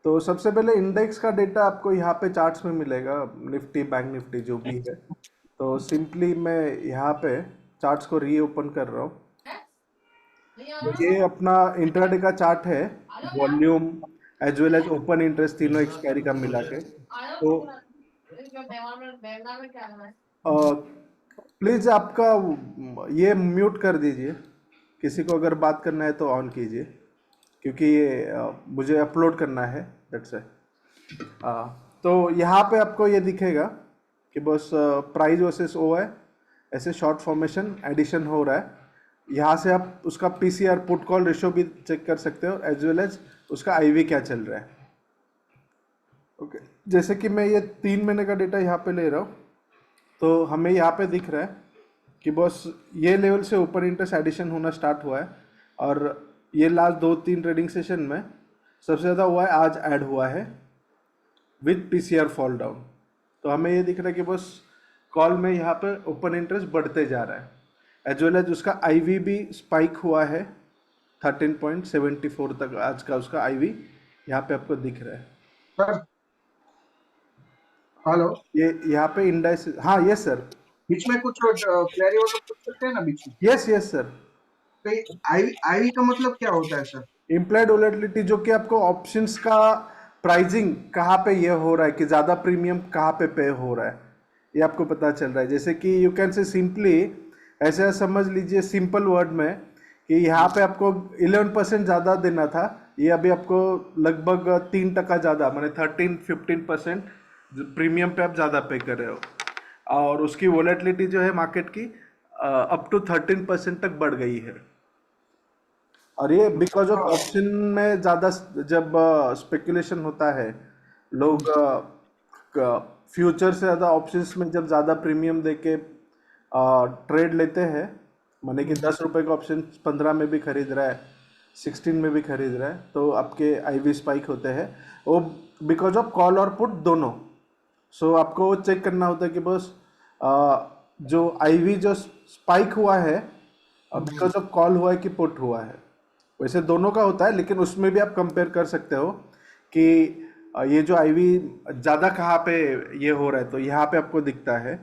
तो सबसे पहले इंडेक्स का डेटा आपको यहाँ पे चार्ट्स में मिलेगा, निफ्टी बैंक निफ्टी जो भी है। तो सिंपली मैं यहाँ पे चार्ट्स को रीओपन कर रहा हूँ। तो ये अपना इंट्राडे का चार्ट है, volume as well as open interest तीनों एक्सपायरी का मिला के। तो प्लीज आपका ये म्यूट कर दीजिए, किसी को अगर बात करना है तो ऑन कीजिए, क्योंकि ये मुझे अपलोड करना है, दैट्स है। तो यहाँ पे आपको ये दिखेगा कि बस प्राइस वर्सेस ओ है, ऐसे शॉर्ट फॉर्मेशन एडिशन हो रहा है। यहाँ से आप उसका पीसीआर पुट कॉल रेशो भी चेक कर सकते हो, एज वेल एज उसका आईवी क्या चल रहा है। ओके, जैसे कि मैं ये 3 महीने का डेटा यहाँ पे ले रहा हूँ, तो हमें यहाँ पे दिख रहा है कि बस ये लेवल से ऊपर इंटरेस्ट एडिशन होना स्टार्ट हुआ है, और ये लास्ट 2-3 ट्रेडिंग सेशन में सबसे ज़्यादा हुआ है, आज ऐड हुआ है विद पीसीआर फॉल डाउन। तो हमें ये दिख रहा है कि बस कॉल में यहाँ पे ओपन इंटरेस्ट बढ़ते जा रहा है, एज वेल एज उसका आईवी भी स्पाइक हुआ है 13.74 तक आज का उसका आईवी यहाँ पे आपको दिख रहा है। सर हेलो, ये यहाँ पे इंडेक्स, हाँ यस सर, बीच में कुछ क्वेरी हो तो पूछ सकते हैं ना बीच में। Yes yes sir. तो आईवी का मतलब क्या होता है सर? इम्प्लाइड वोलेटिलिटी, जो कि आपको ऑप्शंस का प्राइसिंग कहाँ पे ये हो रहा है कि ज़्यादा प्रीमियम कहाँ पे हो रहा है, ये आपको पता चल रहा है। जैसे कि यू कैन से सिंपली ऐसे समझ लीजिए सिंपल वर्ड में कि यहाँ पे आपको 11% ज़्यादा देना था, ये अभी आपको लगभग 3% ज़्यादा, माने 13-15% प्रीमियम पे आप ज़्यादा पे कर रहे हो, और उसकी वोलेटिलिटी जो है मार्केट की अप टू 13% तक बढ़ गई है। और ये बिकॉज ऑफ ऑप्शन में ज़्यादा जब स्पेकुलेशन होता है, लोग फ्यूचर से ज़्यादा ऑप्शंस में जब ज़्यादा प्रीमियम देके ट्रेड लेते हैं, माने कि 10 रुपए का ऑप्शन 15 में भी खरीद रहा है, 16 में भी खरीद रहा है, तो आपके आईवी स्पाइक होते हैं वो बिकॉज ऑफ कॉल और पुट दोनों। सो आपको चेक करना होता है कि बस जो आईवी जो स्पाइक हुआ है बिकॉज ऑफ कॉल हुआ है कि पुट हुआ है, वैसे दोनों का होता है, लेकिन उसमें भी आप कंपेयर कर सकते हो कि ये जो आईवी ज़्यादा कहाँ पे ये हो रहा है। तो यहाँ पे आपको दिखता है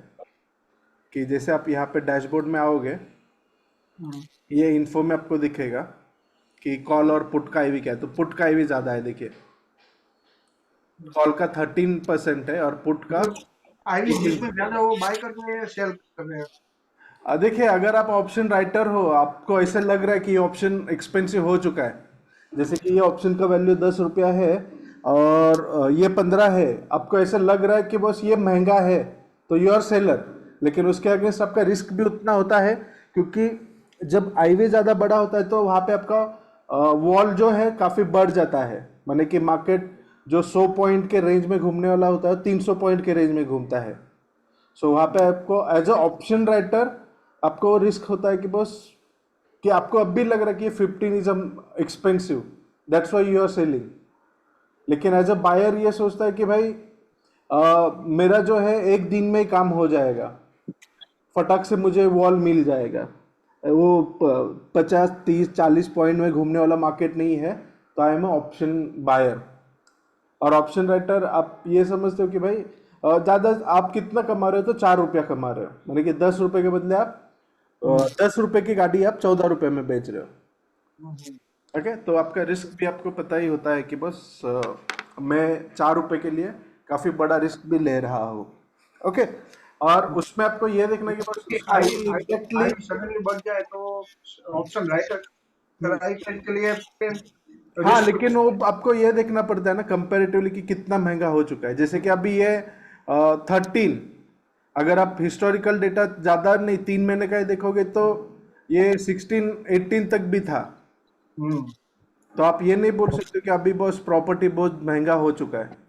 कि जैसे आप यहाँ पे डैशबोर्ड में आओगे, ये इन्फो में आपको दिखेगा कि कॉल और पुट का आईवी क्या है। तो पुट का आईवी ज़्यादा है, देखिए कॉल का 13% है और पुट का आईवी जिसमें ज्यादा वो बाय कर रहे हैं, सेल कर रहे हैं। देखिए अगर आप ऑप्शन राइटर हो, आपको ऐसा लग रहा है कि ये ऑप्शन एक्सपेंसिव हो चुका है, जैसे कि ये ऑप्शन का वैल्यू 10 रुपया है और ये 15 है, आपको ऐसा लग रहा है कि बस ये महंगा है, तो यू आर सेलर। लेकिन उसके अगेंस्ट आपका रिस्क भी उतना होता है, क्योंकि जब आईवे ज़्यादा बड़ा होता है तो वहाँ पे आपका वॉल जो है काफ़ी बढ़ जाता है, माने कि मार्केट जो 100 पॉइंट के रेंज में घूमने वाला होता है 300 पॉइंट के रेंज में घूमता है। सो वहाँ पे आपको एज अ ऑप्शन राइटर आपको रिस्क होता है कि बस कि आपको अब भी लग रहा है कि 15 is expensive, that's why you are selling. लेकिन एज अ बायर ये सोचता है कि भाई मेरा जो है एक दिन में ही काम हो जाएगा, फटाक से मुझे वॉल मिल जाएगा, वो 50-30-40 पॉइंट में घूमने वाला मार्केट नहीं है, तो आई एम ऑप्शन बायर। और ऑप्शन राइटर आप ये समझते हो कि भाई ज़्यादा आप कितना कमा रहे हो, तो 4 रुपया कमा रहे हो, माने कि 10 रुपये के बदले आप 10 रुपये की गाड़ी आप 14 रुपये में बेच रहे हो। ओके, तो आपका रिस्क भी आपको पता ही होता है कि बस मैं 4 रुपये के लिए काफ़ी बड़ा रिस्क भी ले रहा हूँ। ओके, और उसमें आपको ये देखना है कि बस उसका एग्जैक्टली, आईवी सडनली बढ़ जाए तो ऑप्शन राइटर के लिए हाँ रिस्क। लेकिन वो आपको ये देखना पड़ता है ना कंपैरेटिवली कि कितना महंगा हो चुका है। जैसे कि अभी ये 13, अगर आप हिस्टोरिकल डेटा ज़्यादा नहीं 3 महीने का ही देखोगे तो ये 16-18 तक भी था। तो आप ये नहीं बोल सकते कि अभी बस प्रॉपर्टी बहुत महंगा हो चुका है।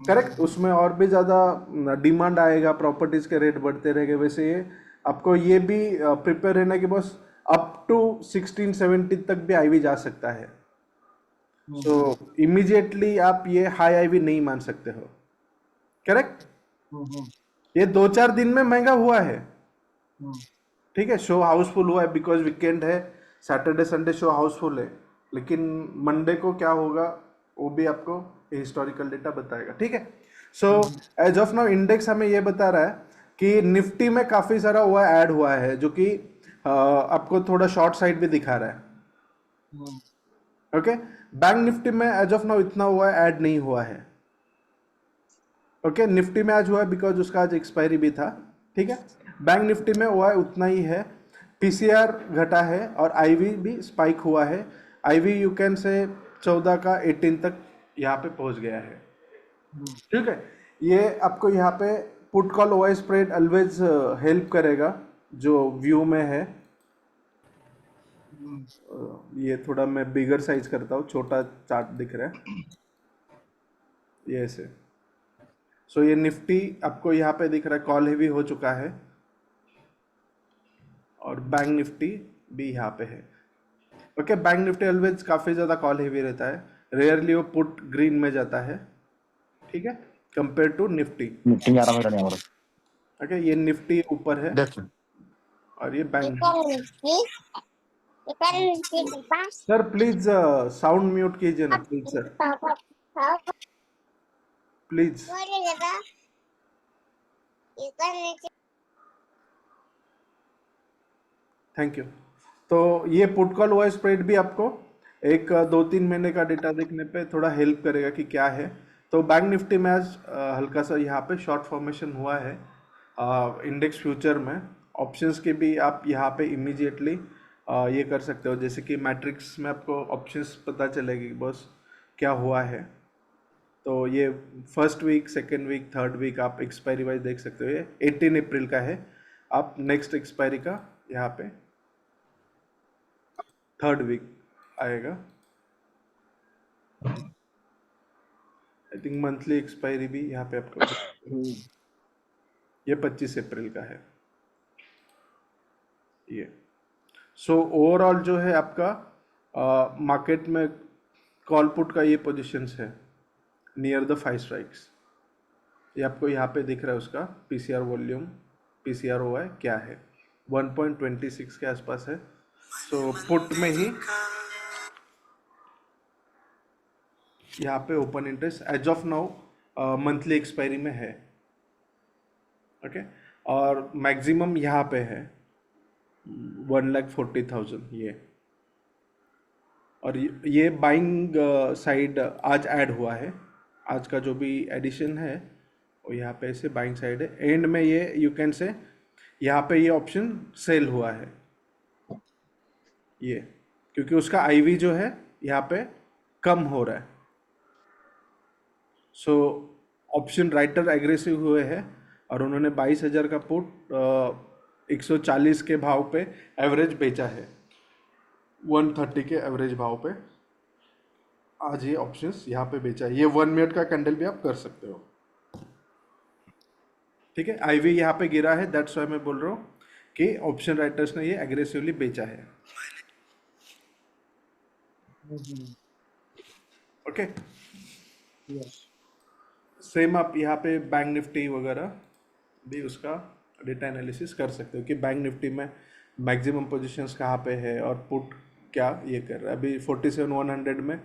करेक्ट, उसमें और भी ज़्यादा डिमांड आएगा, प्रॉपर्टीज के रेट बढ़ते रहेंगे। वैसे ये आपको ये भी प्रिपेयर रहना कि बस अप टू 16-17 तक भी आईवी जा सकता है। तो इमीडिएटली आप ये हाई आईवी नहीं मान सकते हो। करेक्ट, ये 2-4 दिन में महंगा हुआ है, ठीक है, शो हाउसफुल हुआ है बिकॉज वीकेंड है, सैटरडे संडे शो हाउसफुल है। लेकिन मंडे को क्या होगा वो भी आपको हिस्टोरिकल डेटा बताएगा, ठीक है। So as of now index हमें ये बता रहा है कि निफ्टी में काफी सारा हुआ ऐड हुआ है, जो कि आपको थोड़ा शॉर्ट साइड भी दिखा रहा है। हम्म, ओके, बैंक निफ्टी में एज ऑफ नाउ इतना हुआ ऐड नहीं हुआ है। ओके, निफ्टी में आज हुआ है बिकॉज उसका आज एक्सपायरी भी था, ठीक है। बैंक निफ्टी में हुआ है उतना ही है। पीसीआर घटा है और आईवी भी स्पाइक हुआ है। आईवी यू कैन से 14 का 18 तक यहाँ पे पहुंच गया है, हम्म, ठीक है। ये आपको यहाँ पे put call OI spread always help करेगा जो व्यू में है। हम्म, ये थोड़ा मैं बिगर साइज करता हूँ, छोटा चार्ट दिख रहा है ये ऐसे। सो ये निफ्टी आपको यहाँ पे दिख रहा है कॉल हेवी हो चुका है, और बैंक निफ्टी भी यहाँ पे है। ओके, बैंक निफ्टी ऑलवेज काफी ज्यादा कॉल हेवी रहता है, रेयरली वो पुट ग्रीन में जाता है, ठीक है, कंपेयर टू निफ्टी। मीटिंग आ रहा मेरा नहीं हमारा ओके, ये निफ्टी ऊपर है देख और ये bank. Sir please sound mute कीजिए ना please sir, please. Thank you. तो ये पुट कॉल हुआ स्प्रेड भी आपको एक 2-3 महीने का डेटा देखने पे थोड़ा हेल्प करेगा कि क्या है। तो बैंक निफ्टी में आज हल्का सा यहाँ पे शॉर्ट फॉर्मेशन हुआ है इंडेक्स फ्यूचर में। ऑप्शंस के भी आप यहाँ पे इमीडिएटली ये कर सकते हो, जैसे कि मैट्रिक्स में आपको ऑप्शंस पता चलेगी बस क्या हुआ है। तो ये first week, second week, third week आप एक्सपायरी वाइज देख सकते हो। ये 18 अप्रैल का है, आप नेक्स्ट एक्सपायरी का यहाँ पे थर्ड वीक आएगा। आई थिंक मंथली एक्सपायरी भी यहाँ पे आपको ये 25 अप्रैल का है ये। सो ओवरऑल जो है आपका मार्केट में कॉल पुट का ये पोजीशंस है नियर द 5 स्ट्राइक्स। ये आपको यहाँ पे दिख रहा है उसका पीसीआर वॉल्यूम, पीसीआर हुआ है क्या है 1.26 के आसपास है। सो पुट में ही यहाँ पे open interest as of now monthly expiry में है, ओके। और मैक्सिमम यहाँ पे है 1,40,000 ये। और ये बाइंग साइड आज ऐड हुआ है, आज का जो भी एडिशन है वो यहाँ पे ऐसे बाइंग साइड है। एंड में ये यू कैन से यहाँ पे ये ऑप्शन सेल हुआ है ये, क्योंकि उसका आईवी जो है यहाँ पे कम हो रहा है। सो ऑप्शन राइटर एग्रेसिव हुए हैं और उन्होंने 22,000 का पुट 140 के भाव पे एवरेज बेचा है, 130 के एवरेज भाव पे आज ये ऑप्शंस यहाँ पे बेचा है। ये 1 मिनट का कैंडल भी आप कर सकते हो, ठीक है। आईवी यहाँ पे गिरा है, दैट्स वाई मैं बोल रहा हूँ कि ऑप्शन राइटर्स ने ये एग्रेसिवली बेचा है, ओके। यस, सेम आप यहाँ पे बैंक निफ्टी वगैरह भी उसका डेटा एनालिसिस कर सकते हो कि बैंक निफ्टी में मैक्सिमम पोजीशंस कहाँ पे है और पुट क्या ये कर रहा है। अभी 47,100 में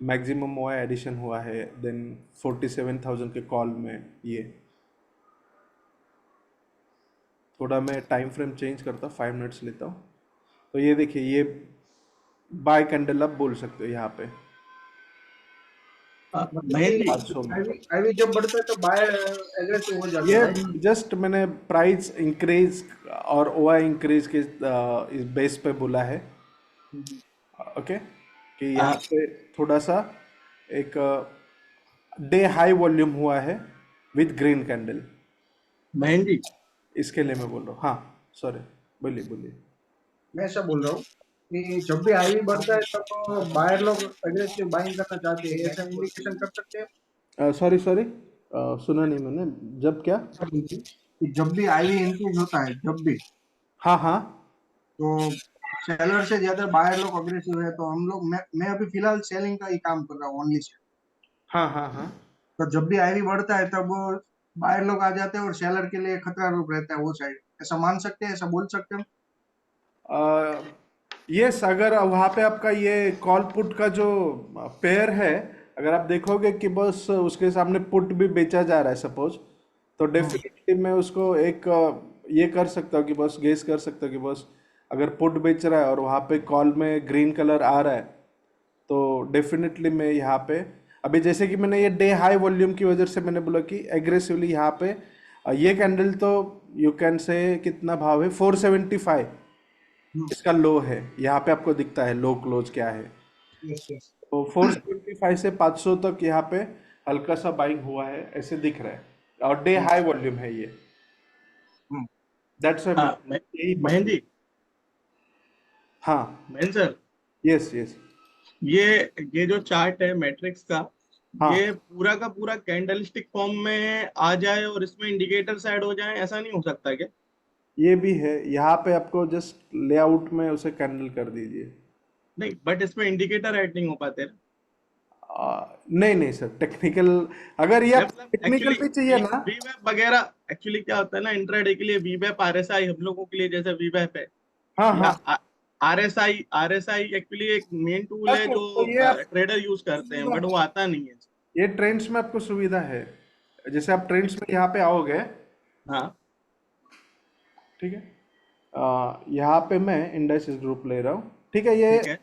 मैक्सिमम हुआ है, एडिशन हुआ है, देन 47,000 के कॉल में ये। थोड़ा मैं टाइम फ्रेम चेंज करता हूँ, 5 मिनट्स लेता हूँ। तो ये देखिए ये बाय कैंडल आप बोल सकते हो यहाँ पे मेनली 500 में। आईवी जब बढ़ता है तो बाय एग्रेसिव हो जाता है, ये जस्ट मैंने प्राइस इंक्रीज और ओआई इंक्रीज के इस बेस पे बोला है, ओके, कि यहाँ पे थोड़ा सा एक डे हाई वॉल्यूम हुआ है विद ग्रीन कैंडल, मेहंदी। इसके लिए मैं बोल रहा हूँ। हाँ सॉरी, बोलिए बोलिए। मैं ऐसा बोल रहा हूँ कि जब भी आईवी बढ़ता है तब बायर लोग एग्रेसिव बाइंग करना चाहते हैं, ऐसा इंडिकेशन कर सकते हैं। सॉरी सॉरी, सुना नहीं मैंने, जब क्या? कि जब भी आईवी इंक्रीज होता है, जब भी, हाँ हाँ तो सेलर से ज्यादा बायर लोग अग्रेसिव है, तो हम लोग मैं अभी फिलहाल सेलिंग का ही काम कर रहा हूँ ओनली से। हाँ हाँ हाँ। तो जब भी आईवी बढ़ता है तब बायर लोग आ जाते हैं और सेलर के लिए खतरा रूप रहता है वो साइड। ऐसा मान सकते हैं, ऐसा बोल सकते हैं। यस, अगर वहाँ पे आपका ये कॉल पुट का जो पेयर है, अगर आप देखोगे कि बस उसके सामने पुट भी बेचा जा रहा है सपोज, तो डेफिनेटली मैं उसको एक ये कर सकता हूँ कि बस गेस कर सकता हूँ कि बस अगर पुट बेच रहा है और वहाँ पे कॉल में ग्रीन कलर आ रहा है, तो डेफिनेटली मैं यहाँ पे अभी जैसे कि मैंने ये डे हाई वॉल्यूम की वजह से मैंने बोला कि एग्रेसिवली यहाँ पे ये कैंडल तो यू कैन से कितना भाव है 475, इसका लो है यहाँ पे आपको दिखता है लो क्लोज क्या है। Yes yes. तो 475 से 500 तक यहाँ पे हल्का सा बाइंग हुआ है ऐसे दिख रहा है, और डे हाई वॉल्यूम है ये। दैट्स मैं हाँ यही महेंद्र जी, हाँ। Mahendra sir, yes yes. ये ये जो चार्ट है मैट्रिक्स का, हाँ, ये पूरा का पूरा कैंडलस्टिक फॉर्म में आ जाए और इसमें इंडिकेटर्स ऐड हो जाए, ऐसा नहीं हो सकता क्या? ये भी है, यहाँ पे आपको जस्ट लेआउट में उसे कैंडल कर दीजिए। नहीं, बट इसमें इंडिकेटर ऐड नहीं हो पाते ना। नहीं नहीं सर, टेक्निकल, अगर ये आप मतलब टेक्निकल एक्चुअली भी चाहिए ना। वी वेब वगैरह, एक्चुअली क्या होता है ना, इंट्राडे के लिए वी वेब आरएसआई हम लोगों के लिए, जैसे वी वेब है हाँ या हाँ। आरएसआई, आरएसआई एक्चुअली एक मेन टूल है अच्छा, जो तो ये आप ट्रेडर यूज करते हैं, बट वो आता नहीं है। ये ट्रेंड्स में आपको सुविधा है, जैसे आप ट्रेंड्स में यहाँ पे आओगे, हाँ ठीक है। यहाँ पे मैं इंडेक्स ग्रुप ले रहा हूँ, ठीक है। ये ठीक है।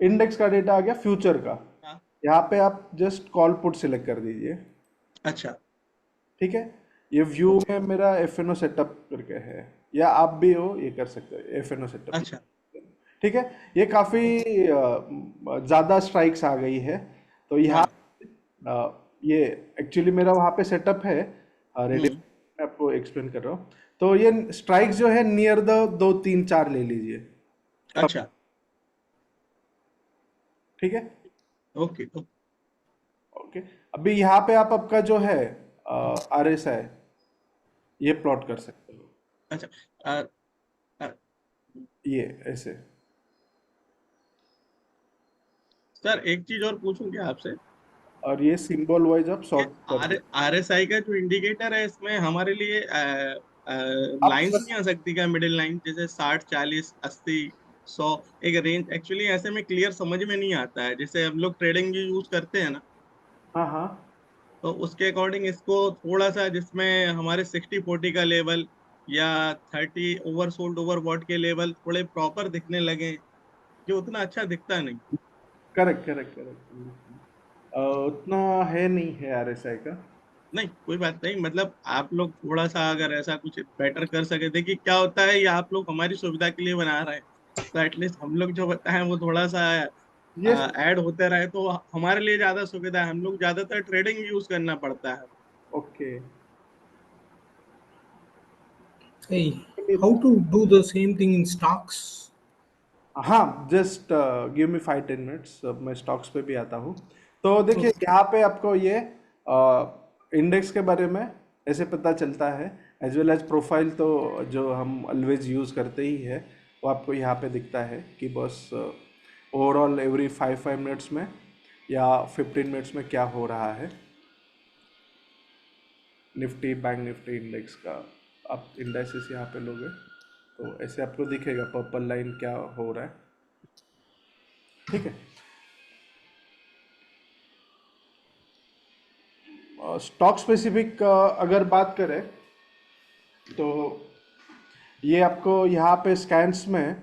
इंडेक्स का डेटा आ गया फ्यूचर का। हाँ यहाँ पे आप जस्ट कॉल पुट सिलेक्ट कर दीजिए, अच्छा। ठीक है। ये व्यू ओके। में मेरा एफ एन ओ सेटअप करके है, या आप भी हो ये कर सकते हो एफ एन ओ सेटअप, अच्छा। ठीक है। ये काफ़ी ज़्यादा स्ट्राइक्स आ गई है, तो यहाँ हाँ। ये एक्चुअली मेरा वहाँ पे सेटअप है रेडी, हम्म। मैं आपको एक्सप्लेन कर रहा हूँ। तो ये स्ट्राइक्स जो है नियर द 2 3 4 ले लीजिए, अच्छा। ठीक है। Okay okay. ओके, अभी यहाँ पे आप आपका जो है आर एस आई ये प्लॉट कर सकते हो, अच्छा। अ, अ, ये ऐसे। सर एक चीज और पूछूं क्या आपसे? और ये सिंबल वाइज आप ये सॉर्ट कर आर दो। आर एस आई का जो इंडिकेटर है, इसमें हमारे लिए आप लाइंस बस नहीं आ सकती क्या, मिडिल लाइन जैसे 60 40 80 100, एक रेंज एक्चुअली ऐसे में क्लियर समझ में नहीं आता है, जैसे हम लोग ट्रेडिंग यूज करते हैं ना, हाँ हाँ। तो उसके अकॉर्डिंग इसको थोड़ा सा, जिसमें हमारे 60 40 का लेवल या 30 ओवर सोल्ड ओवर बॉट के लेवल थोड़े प्रॉपर दिखने लगे, जो उतना अच्छा दिखता नहीं। करेक्ट करेक्ट करेक्ट, उतना है नहीं है आर एस आई का। नहीं कोई बात नहीं, मतलब आप लोग थोड़ा सा अगर ऐसा कुछ बेटर कर सके, देखिए क्या होता है, ये आप लोग हमारी सुविधा के लिए बना रहे हैं, तो एटलीस्ट हम लोग जो बताएं वो थोड़ा सा ये ऐड होते रहे तो हमारे लिए ज्यादा सुविधा है। हम लोग ज्यादातर ट्रेडिंग यूज करना पड़ता है। Okay. Hey, how to do the same thing in stocks? हाँ, जस्ट गिव मी 5 10 मिनट्स, मैं स्टॉक्स पे भी आता हूँ। तो देखिए Okay. यहाँ पे आपको ये इंडेक्स के बारे में ऐसे पता चलता है, एज वेल एज प्रोफाइल तो जो हम ऑलवेज यूज़ करते ही है, वो आपको यहाँ पे दिखता है कि बस ओवरऑल एवरी 5 5 मिनट्स में या 15 मिनट्स में क्या हो रहा है निफ्टी बैंक निफ्टी इंडेक्स का। आप इंडेक्सेस यहाँ पे लोगे तो ऐसे आपको दिखेगा पर्पल लाइन क्या हो रहा है, ठीक है। स्टॉक स्पेसिफिक अगर बात करें तो ये आपको यहाँ पे स्कैन्स में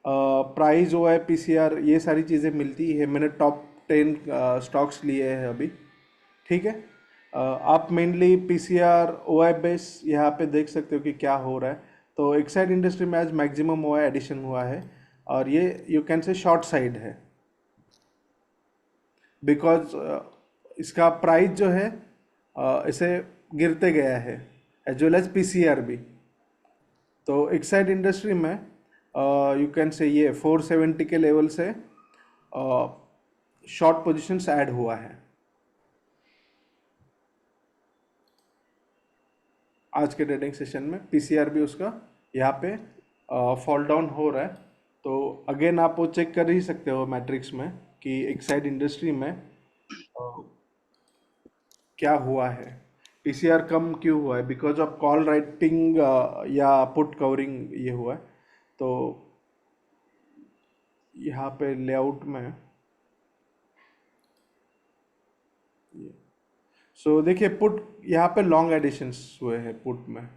price O I P C R ये सारी चीज़ें मिलती है। मैंने टॉप 10 स्टॉक्स लिए हैं अभी, ठीक है। आप mainly P C R O I base यहाँ पे देख सकते हो कि क्या हो रहा है। तो एक्साइड इंडस्ट्री में आज मैक्सिमम ओ आई एडिशन हुआ है, और ये you can say short side है, बिकॉज इसका प्राइस जो है इसे गिरते गया है, as well as P C R भी। तो एक्साइड इंडस्ट्री में यू कैन से ये 470 के लेवल से शॉर्ट पोजीशंस ऐड हुआ है आज के ट्रेडिंग सेशन में। पीसीआर भी उसका यहाँ पे फॉल डाउन हो रहा है। तो अगेन आप वो चेक कर ही सकते हो मैट्रिक्स में कि एक्साइड इंडस्ट्री में क्या हुआ है, पीसीआर कम क्यों हुआ है, बिकॉज ऑफ कॉल राइटिंग या पुट कवरिंग ये हुआ है। तो यहाँ पे लेआउट में सो देखिए पुट यहाँ पे लॉन्ग एडिशंस हुए हैं पुट में,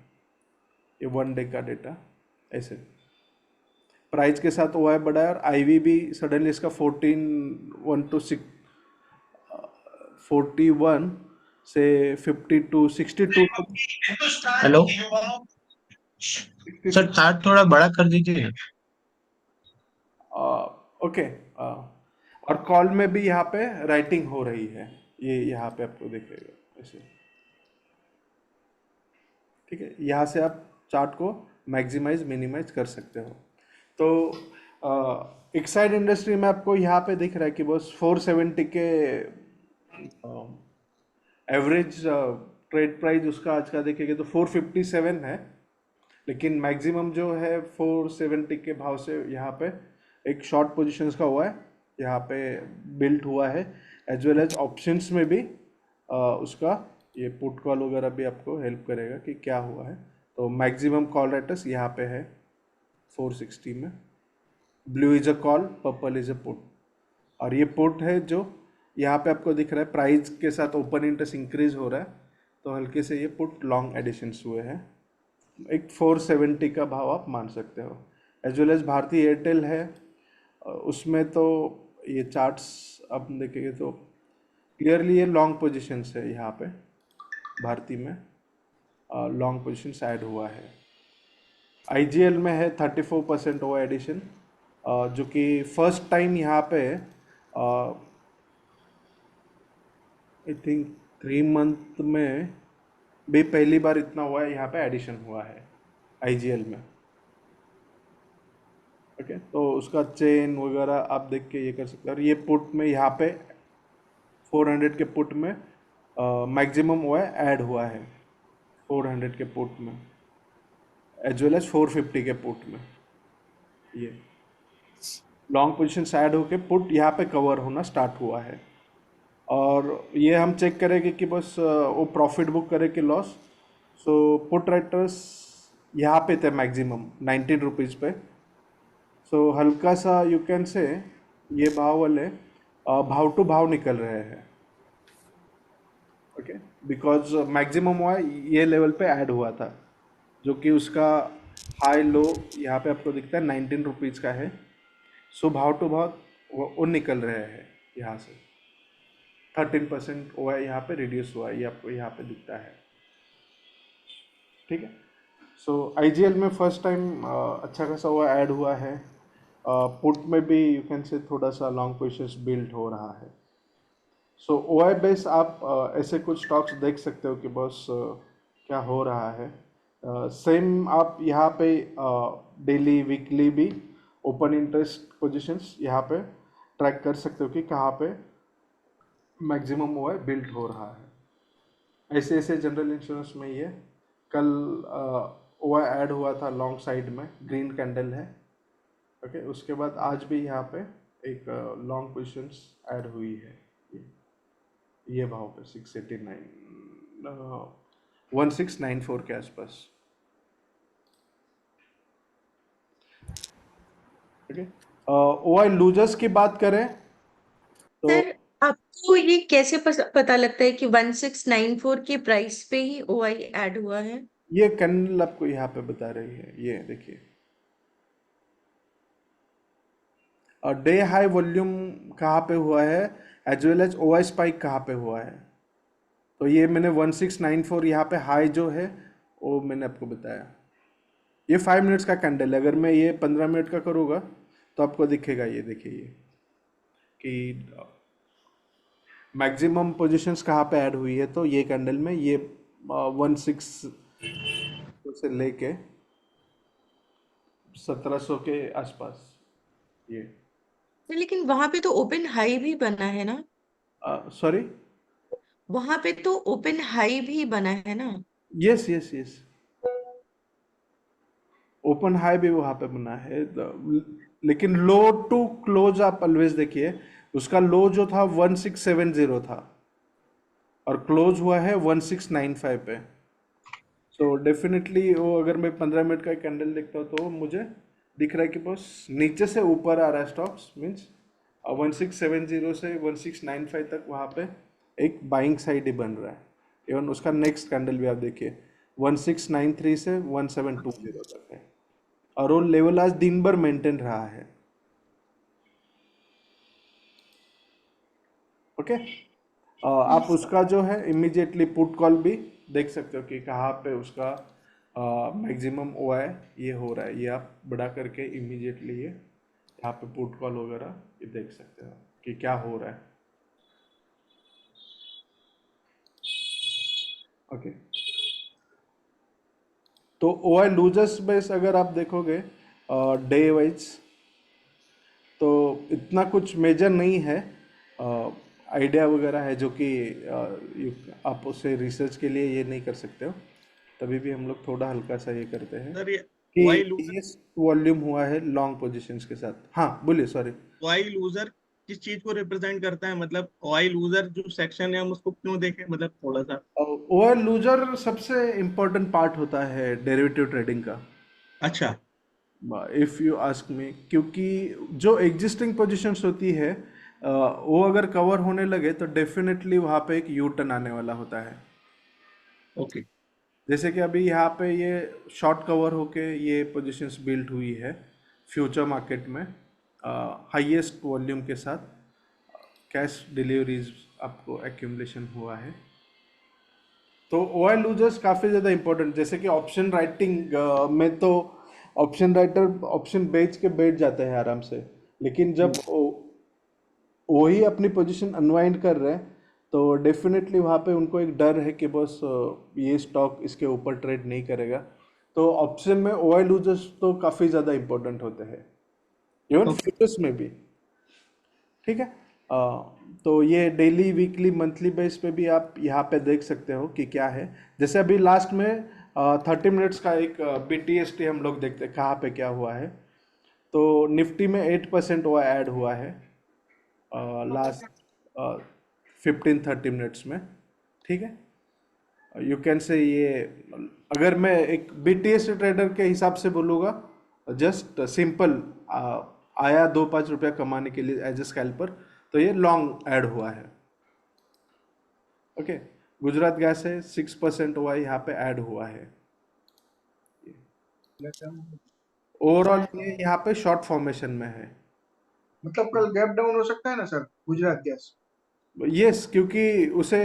ये 1 डे का डेटा ऐसे प्राइस के साथ ओआई बढ़ा है और आईवी भी सडनली इसका 41 से 52 62 हेलो सर, चार्ट थोड़ा बड़ा कर दीजिए। ओके। और कॉल में भी यहाँ पे राइटिंग हो रही है, ये यहाँ पे आपको दिखेगा ऐसे। ठीक है, यहाँ से आप चार्ट को मैक्सिमाइज मिनिमाइज कर सकते हो। तो एक्साइड इंडस्ट्री में आपको यहाँ पे दिख रहा है कि बस 470 के एवरेज ट्रेड प्राइस उसका आज का देखेंगे तो 457 है, लेकिन मैक्सिमम जो है 470 के भाव से यहाँ पे एक शॉर्ट पोजीशंस का हुआ है, यहाँ पे बिल्ट हुआ है। एज वेल एज ऑप्शंस में भी उसका ये पुट कॉल वगैरह भी आपको हेल्प करेगा कि क्या हुआ है। तो मैक्सिमम कॉल रेटस यहाँ पे है 460 में। Blue is a call, purple is a put, और ये पुट है जो यहाँ पे आपको दिख रहा है प्राइस के साथ ओपन इंटरेस्ट इंक्रीज हो रहा है, तो हल्के से ये पुट लॉन्ग एडिशंस हुए हैं। एक 470 का भाव आप मान सकते हो। As well as Bharti Airtel है, उसमें तो ये चार्ट्स आप देखेंगे तो क्लियरली ये लॉन्ग पोजीशंस है, यहाँ पे भारती में लॉन्ग पोजीशंस ऐड हुआ है। आईजीएल में है 34% ओवर एडिशन, जो कि फर्स्ट टाइम यहाँ पे आई थिंक 3 मंथ में भी पहली बार इतना हुआ है, यहाँ पे एडिशन हुआ है आईजीएल में। ओके, तो उसका चेन वगैरह आप देख के ये कर सकते हैं। और ये पुट में यहाँ पे 400 के पुट में मैक्सिमम हुआ है ऐड हुआ है 400 के पुट में, एज वेल एज 450 के पुट में। ये लॉन्ग पोजीशन ऐड होके पुट यहाँ पे कवर होना स्टार्ट हुआ है। और ये हम चेक करेंगे कि बस वो प्रॉफिट बुक करे कि लॉस। सो पुट राइटर्स यहाँ पे थे मैक्सिमम 19 रुपीज़ पे। सो हल्का सा यू कैन से ये भाव वाले भाव टू भाव निकल रहे हैं। ओके, बिकॉज मैक्सिमम हुआ ये लेवल पे ऐड हुआ था, जो कि उसका हाई लो यहाँ पे आपको दिखता है 19 रुपीज़ का है। सो भाव टू भाव वो निकल रहे हैं यहाँ से। 13% हुआ है यहाँ पे, रिड्यूस हुआ है, ये आपको यहाँ पे दिखता है। ठीक है, सो आईजीएल में फर्स्ट टाइम अच्छा खासा हुआ ऐड हुआ है। पुट में भी यू कैन से थोड़ा सा लॉन्ग पोजिशंस बिल्ड हो रहा है। सो ओआई बेस आप ऐसे कुछ स्टॉक्स देख सकते हो कि बस क्या हो रहा है। सेम आप यहाँ पे डेली वीकली भी ओपन इंटरेस्ट पोजीशंस यहाँ पे ट्रैक कर सकते हो कि कहाँ पे मैक्सिमम ओआई बिल्ड हो रहा है। ऐसे ऐसे जनरल इंश्योरेंस में ये कल ओआई ऐड हुआ था लॉन्ग साइड में, ग्रीन कैंडल है। ओके, उसके बाद आज भी यहाँ पे एक लॉन्ग पोजीशंस ऐड हुई है, ये भाव पे 1694 के आसपास। ओके, ओआई लूजर्स की बात करें तो सर, आपको ये कैसे पता लगता है कि 1694 के प्राइस पे ही ओआई ऐड हुआ है? ये कैंडल आपको यहाँ पे बता रही है, ये देखिए। और डे हाई वॉल्यूम कहाँ पे हुआ है, as well as OI spike कहाँ पे हुआ है। तो ये मैंने 1694 यहाँ पे हाई जो है वो मैंने आपको बताया। ये 5 मिनट्स का कैंडल है, अगर मैं ये 15 मिनट का करूँगा तो आपको दिखेगा, ये देखिए ये कि मैक्सिमम पोजीशंस कहाँ पे ऐड हुई है। तो ये कैंडल में ये 16 से लेके 1700 के आसपास ये। लेकिन वहां पे तो ओपन हाई भी बना है ना? सॉरी, वहां पे तो ओपन हाई भी बना है ना? Yes yes yes, open high भी वहाँ पे बना है। लेकिन लो टू क्लोज आप ऑलवेज देखिए, उसका लो जो था 1670 था और क्लोज हुआ है 1695 पे। सो डेफिनेटली वो अगर मैं 15 मिनट का कैंडल देखता हूँ तो मुझे दिख रहा है कि बस नीचे से ऊपर आ रहा है स्टॉक्स, मीन्स 1670 से 1695 तक वहाँ पे एक बाइंग साइड ही बन रहा है। इवन उसका नेक्स्ट कैंडल भी आप देखिए 1693 से 1720 तक है, और वो लेवल आज दिन भर मेंटेन रहा है। ओके, आप उसका जो है इमीडिएटली पुट कॉल भी देख सकते हो कि कहाँ पे उसका मैक्सिमम ओ है ये हो रहा है। ये आप बढ़ा करके इमीडिएटली ये यहाँ पे पुट कॉल वगैरह ये देख सकते हो कि क्या हो रहा है। ओके, तो ओ आई लूजर्स बेस अगर आप देखोगे डे वाइज तो इतना कुछ मेजर नहीं है, आइडिया वगैरह है जो कि आप उसे रिसर्च के लिए ये नहीं कर सकते हो, तभी भी हम लोग थोड़ा हल्का सा ये करते हैं सर ये कि वाई लूजर ये वॉल्यूम हुआ है लॉन्ग पोजीशंस के साथ। हाँ बोलिए, सॉरी। वाई लूजर किस चीज को रिप्रेजेंट करता है, मतलब वाई लूजर जो सेक्शन है हम उसको क्यों देखें, मतलब थोड़ा सा। ओ आई लूजर सबसे इम्पोर्टेंट पार्ट होता है डेरिवेटिव ट्रेडिंग का, अच्छा। इफ़ यू आस्क मी, क्योंकि जो एग्जिस्टिंग पोजीशंस होती है वो अगर कवर होने लगे तो डेफिनेटली वहाँ पे एक यू टर्न आने वाला होता है। ओके। जैसे कि अभी यहाँ पे ये शॉर्ट कवर होके ये पोजीशंस बिल्ड हुई है फ्यूचर मार्केट में हाईएस्ट वॉल्यूम के साथ, कैश डिलीवरीज आपको एक्यूमुलेशन हुआ है। तो ओ आई लूजर्स काफ़ी ज़्यादा इंपॉर्टेंट, जैसे कि ऑप्शन राइटिंग में तो ऑप्शन राइटर ऑप्शन बेच के बैठ जाते हैं आराम से, लेकिन जब वही अपनी पोजीशन अनवाइंड कर रहे हैं तो डेफिनेटली वहाँ पे उनको एक डर है कि बस ये स्टॉक इसके ऊपर ट्रेड नहीं करेगा। तो ऑप्शन में ओ आई लूजर्स तो काफ़ी ज़्यादा इंपॉर्टेंट होते हैं, इवन फ्यूचर्स में भी। ठीक है, तो ये डेली वीकली मंथली बेस पे भी आप यहाँ पे देख सकते हो कि क्या है। जैसे अभी लास्ट में 30 मिनट्स का एक BTST हम लोग देखते हैं कहाँ पे क्या हुआ है। तो निफ्टी में 8% हुआ ऐड हुआ है लास्ट 15-30 मिनट्स में। ठीक है, यू कैन से ये अगर मैं एक BTST ट्रेडर के हिसाब से बोलूँगा, जस्ट सिंपल आया 2-5 रुपया कमाने के लिए एज ए स्कैल्पर, तो ये लॉन्ग ऐड हुआ है। ओके, गुजरात गैस है 6% हुआ यहाँ पे ऐड हुआ है। ओवरऑल ये यहाँ पे शॉर्ट फॉर्मेशन में है। मतलब कल गैप डाउन हो सकता है ना सर गुजरात गैस? यस, क्योंकि उसे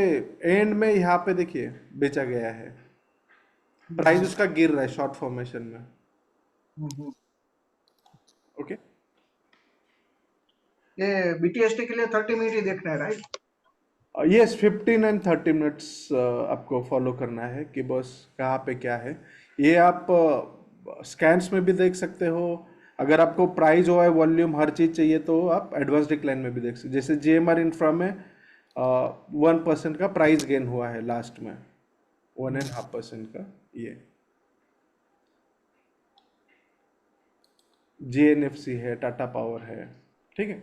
एंड में यहाँ पे देखिए बेचा गया है, प्राइस उसका गिर रहा है शॉर्ट फॉर्मेशन में। ओके, ये BTST के लिए 30 मिनट ही देखना है, राइट? यस 15 एंड 30 मिनट्स आपको फॉलो करना है कि बस कहाँ पे क्या है। ये आप स्कैन्स में भी देख सकते हो, अगर आपको प्राइस हो है वॉल्यूम हर चीज़ चाहिए तो आप एडवांस डिक्लाइन में भी देख सकते। जैसे GMR इंफ्रा में 1% का प्राइस गेन हुआ है लास्ट में, 1.5% का। ये JNFC है, टाटा पावर है। ठीक है,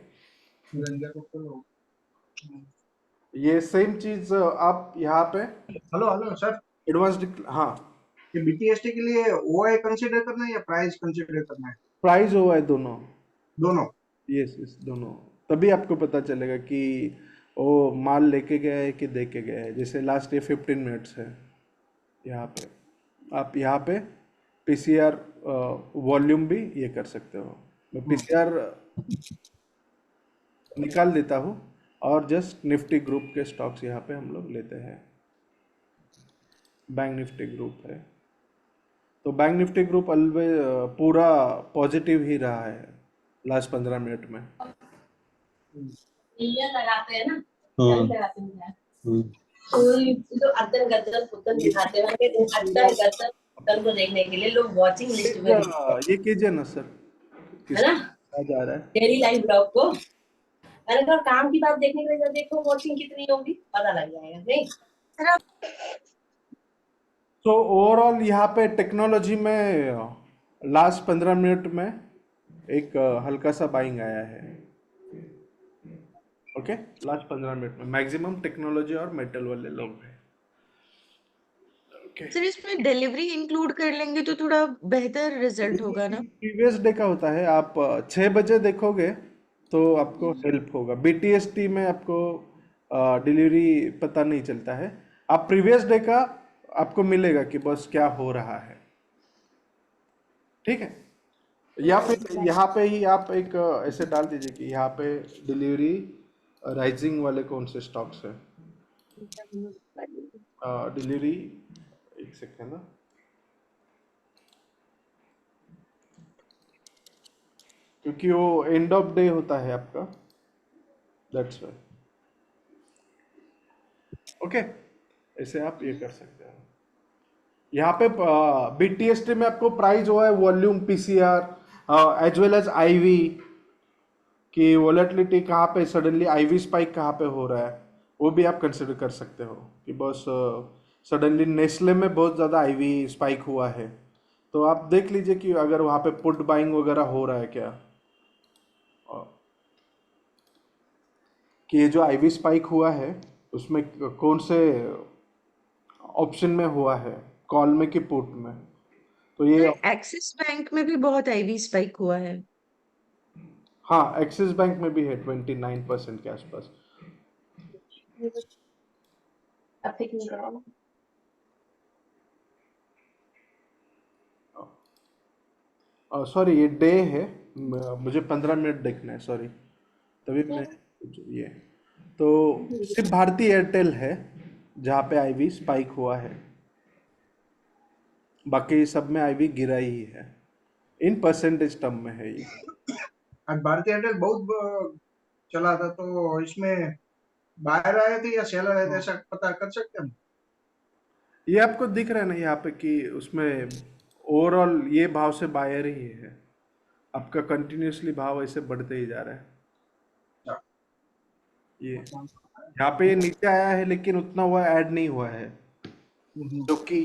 ये सेम चीज आप यहाँ पे हेलो हेलो सर, एडवांस हाँ ये BTST के लिए OI कंसीडर करना है या प्राइस कंसीडर करना है? प्राइस हुआ है दोनों। दोनों? यस यस दोनों, तभी आपको पता चलेगा कि वो माल लेके गया है कि दे के गया है। जैसे लास्ट ये 15 मिनट्स है, यहाँ पे आप यहाँ पे PCR वॉल्यूम भी ये कर सकते हो। मैं PCR निकाल देता हूँ और जस्ट निफ्टी ग्रुप के स्टॉक्स यहाँ पे हम लोग लेते हैं। बैंक निफ्टी ग्रुप है, तो बैंक निफ्टी ग्रुप अलवे पूरा पॉजिटिव ही रहा है लास्ट 15 मिनट में। ये लगाते हैं ना, लगाते हैं तो अदर गदर पुतन दिखाते हैं, अदर गदर पुतन को देखने के लिए लोग वॉचिंग लिस्ट में ये कीजिए ना सर, है ना, आ जा रहा है डेली लाइव ब्लॉग को। अरे अगर काम की बात देखने के लिए देखो वॉचिंग कितनी होगी पता लग जाएगा, नहीं? तो ओवरऑल यहाँ पे टेक्नोलॉजी में लास्ट 15 मिनट में एक हल्का सा बाइंग आया है। ओके, लास्ट 15 मिनट में मैक्सिमम टेक्नोलॉजी और मेटल वाले लोग हैं। सर इसमें डिलीवरी इंक्लूड कर लेंगे तो थोड़ा बेहतर रिजल्ट होगा ना। प्रीवियस डे का होता है, आप 6 बजे देखोगे तो आपको हेल्प होगा। BTST में आपको डिलीवरी पता नहीं चलता है, आप प्रीवियस डे का आपको मिलेगा कि बस क्या हो रहा है, ठीक है। या फिर यहाँ पे ही आप एक ऐसे डाल दीजिए कि यहाँ पे डिलीवरी राइजिंग वाले कौन से स्टॉक्स है, डिलीवरी, एक सेकेंड ना, क्योंकि वो एंड ऑफ डे होता है आपका, दैट्स वाई। ओके, ऐसे आप ये कर सकते हो। यहाँ पे बीटीएसटी में आपको प्राइस हुआ है volume, PCR as well as IV की वॉलेटिलिटी, कहाँ पे सडनली आईवी स्पाइक कहाँ पे हो रहा है, वो भी आप कंसिडर कर सकते हो कि बस सडनली नेस्ले में बहुत ज़्यादा आईवी स्पाइक हुआ है, तो आप देख लीजिए कि अगर वहाँ पे पुट बाइंग वगैरह हो रहा है क्या, कि ये जो आईवी स्पाइक हुआ है उसमें कौन से ऑप्शन में हुआ है, कॉल में कि पुट में, तो ये एक्सिस बैंक में भी बहुत आईवी स्पाइक हुआ है। हाँ, एक्सिस बैंक में भी है 29% के आसपास। अब ठीक नहीं करो। सॉरी, ये डे है, मुझे 15 मिनट देखना है, सॉरी, तभी मैं ये, तो सिर्फ भारती एयरटेल है जहाँ पे आईवी स्पाइक हुआ है, बाकी सब में आईवी गिरा ही है, इन परसेंटेज टर्म में है ये। आज भारतीय एयरटेल बहुत चला था, तो इसमें बाहर आए थे या सेलर आए थे, ऐसा पता कर सकते हैं हम? ये आपको दिख रहा है ना यहाँ पे कि उसमें ओवरऑल ये भाव से बायर ही है, आपका कंटिन्यूसली भाव ऐसे बढ़ते ही जा रहा है। ये यहाँ पे ये नीचे आया है लेकिन उतना हुआ ऐड नहीं हुआ है, जो कि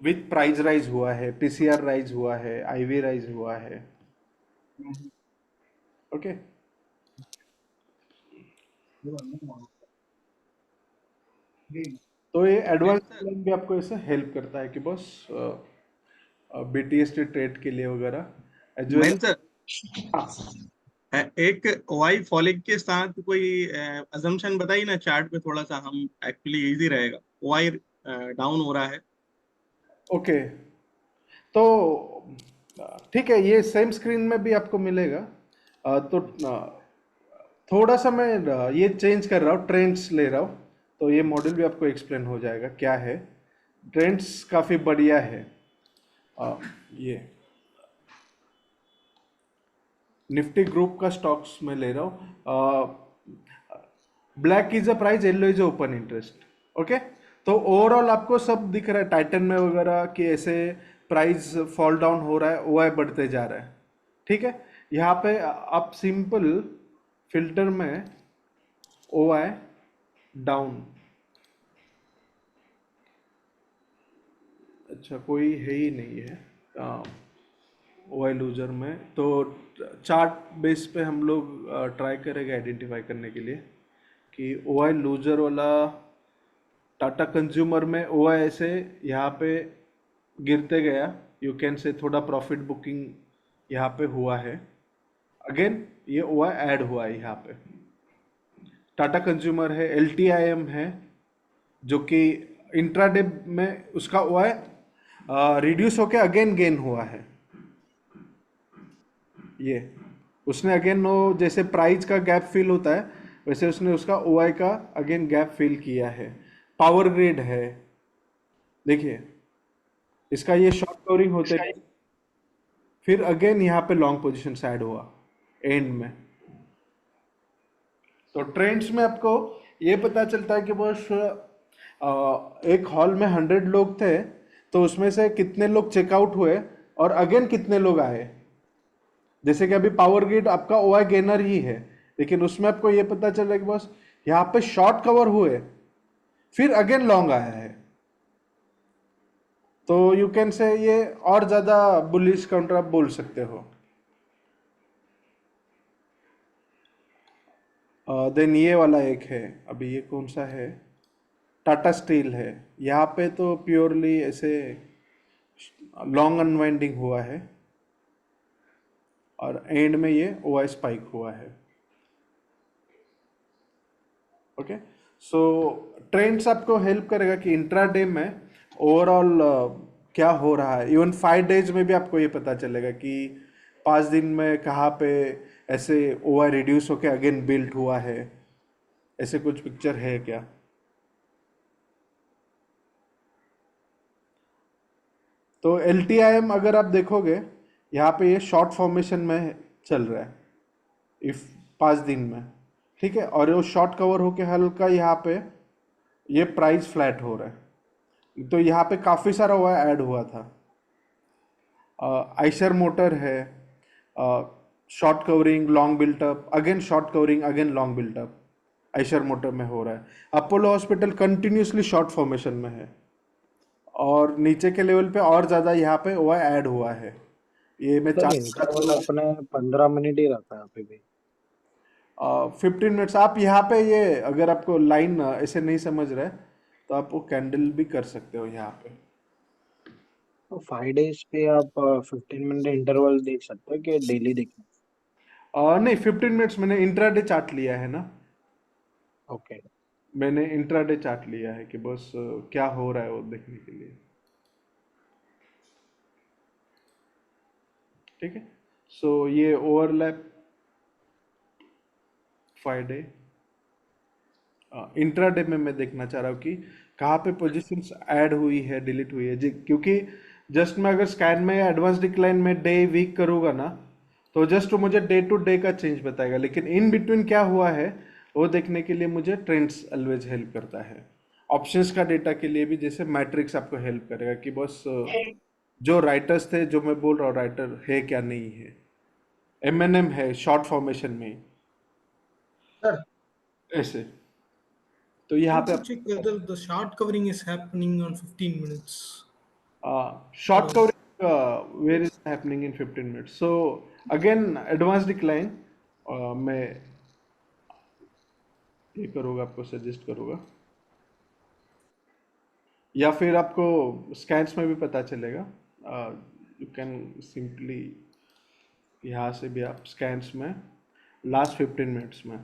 विथ प्राइस राइज हुआ है, पीसीआर राइज हुआ है, आईवी राइज हुआ है। ओके, तो ये एडवांस प्लान भी आपको ऐसे हेल्प करता है कि बस बीटीएसटी ट्रेड के लिए वगैरह एज वेल। एक वाई फॉलिंग के साथ कोई अजम्पशन बताइए ना चार्ट पे, थोड़ा सा हम एक्चुअली इजी रहेगा। वाई डाउन हो रहा है। ओके, तो ठीक है, ये सेम स्क्रीन में भी आपको मिलेगा, तो थोड़ा सा मैं ये चेंज कर रहा हूँ, ट्रेंड्स ले रहा हूँ, तो ये मॉडल भी आपको एक्सप्लेन हो जाएगा क्या है। ट्रेंड्स काफ़ी बढ़िया है, ये निफ्टी ग्रुप का स्टॉक्स में ले रहा हूँ। Black is a price, yellow is a open interest. Okay, तो ओवरऑल आपको सब दिख रहा है टाइटन में वगैरह कि ऐसे प्राइस फॉल डाउन हो रहा है, ओआई बढ़ते जा रहा है, ठीक है। यहाँ पे आप सिंपल फिल्टर में ओआई डाउन, अच्छा कोई है ही नहीं है ओआई लूजर में, तो चार्ट बेस पे हम लोग ट्राई करेंगे आइडेंटिफाई करने के लिए कि ओआई लूजर वाला टाटा कंज्यूमर में ओआई ऐसे यहाँ पे गिरते गया, यू कैन से थोड़ा प्रॉफिट बुकिंग यहाँ पे हुआ है, अगेन ये ओआई ऐड हुआ है यहाँ पे। टाटा कंज्यूमर है, एलटीआईएम है, जो कि इंट्राडे में उसका ओआई रिड्यूस होके अगेन गेन हुआ है, ये उसने अगेन वो जैसे प्राइस का गैप फिल होता है वैसे उसने उसका ओआई का अगेन गैप फिल किया है। पावर ग्रिड है, देखिए इसका ये शॉर्ट कवरिंग होते गए, फिर अगेन यहाँ पे लॉन्ग पोजीशन ऐड हुआ एंड में। तो ट्रेंड्स में आपको ये पता चलता है कि बस एक हॉल में 100 लोग थे तो उसमें से कितने लोग चेकआउट हुए और अगेन कितने लोग आए। जैसे कि अभी पावर ग्रिड आपका ओआई गेनर ही है, लेकिन उसमें आपको ये पता चल रहा है कि बस यहाँ पे शॉर्ट कवर हुए फिर अगेन लॉन्ग आया है, तो यू कैन से ये और ज्यादा बुलिश काउंटर आप बोल सकते हो। देन ये वाला एक है, अभी ये कौन सा है, टाटा स्टील है, यहाँ पे तो प्योरली ऐसे लॉन्ग अनवाइंडिंग हुआ है और एंड में ये ओआई स्पाइक हुआ है। ओके, सो ट्रेंड्स आपको हेल्प करेगा कि इंट्राडे में ओवरऑल क्या हो रहा है। इवन 5 डेज में भी आपको ये पता चलेगा कि 5 दिन में कहाँ पे ऐसे ओआई रिड्यूस होके अगेन बिल्ड हुआ है, ऐसे कुछ पिक्चर है क्या। तो LTIM अगर आप देखोगे यहाँ पे ये शॉर्ट फॉर्मेशन में चल रहा है इफ 5 दिन में, ठीक है, और वो शॉर्ट कवर होके हल्का यहाँ पे ये प्राइस फ्लैट हो रहा है। तो यहाँ पे काफ़ी सारा हुआ ऐड हुआ था। आइशर मोटर है, short covering long built up, again short covering again long built up Eicher motor में हो रहा है। Apollo hospital continuously short formation में है और नीचे के लेवल पे और ज़्यादा यहाँ पे हुआ ऐड हुआ है। ये मैं सर इंटरवल अपने 15 मिनट ही रहता है अभी भी। 15 मिनट्स आप यहाँ पे ये अगर आपको लाइन ऐसे नहीं समझ रहे तो आप वो कैंडल भी कर सकते हो यहाँ पे। तो 5 डेज पे आप 15 मिनट इंटरवल देख सकते हो कि डेली देखना? नहीं, 15 मिनट्स मैंने इंट्राडे चार्ट लिया है ना, ओके। मैंने इंट्राडे चार्ट लिया है कि बस क्या हो रहा है वो देखने के लिए, ठीक है। सो ये ओवरलैप 5 डे इंट्राडे में मैं देखना चाह रहा हूँ कि कहाँ पे पोजीशंस ऐड हुई है डिलीट हुई है जी, क्योंकि जस्ट मैं अगर स्कैन में एडवांस डिक्लाइन में डे वीक करूँगा ना तो जस्ट वो मुझे डे टू डे का चेंज बताएगा, लेकिन इन बिटवीन क्या हुआ है वो देखने के लिए मुझे ट्रेंड्स ऑलवेज हेल्प करता है। ऑप्शंस का डेटा के लिए भी जैसे मैट्रिक्स आपको हेल्प करेगा कि बस जो राइटर्स थे, जो मैं बोल रहा हूँ राइटर है क्या नहीं है, MNM है शॉर्ट फॉर्मेशन में सर ऐसे। तो यहाँ पे Also check whether the short covering is happening on 15 minutes. short covering where is happening in 15 minutes. So again advanced decline मैं ये करूँगा, आपको सजेस्ट करूँगा, या फिर आपको स्कैन्स में भी पता चलेगा। यू कैन सिंपली यहाँ से भी आप स्कैन्स में लास्ट 15 मिनट्स में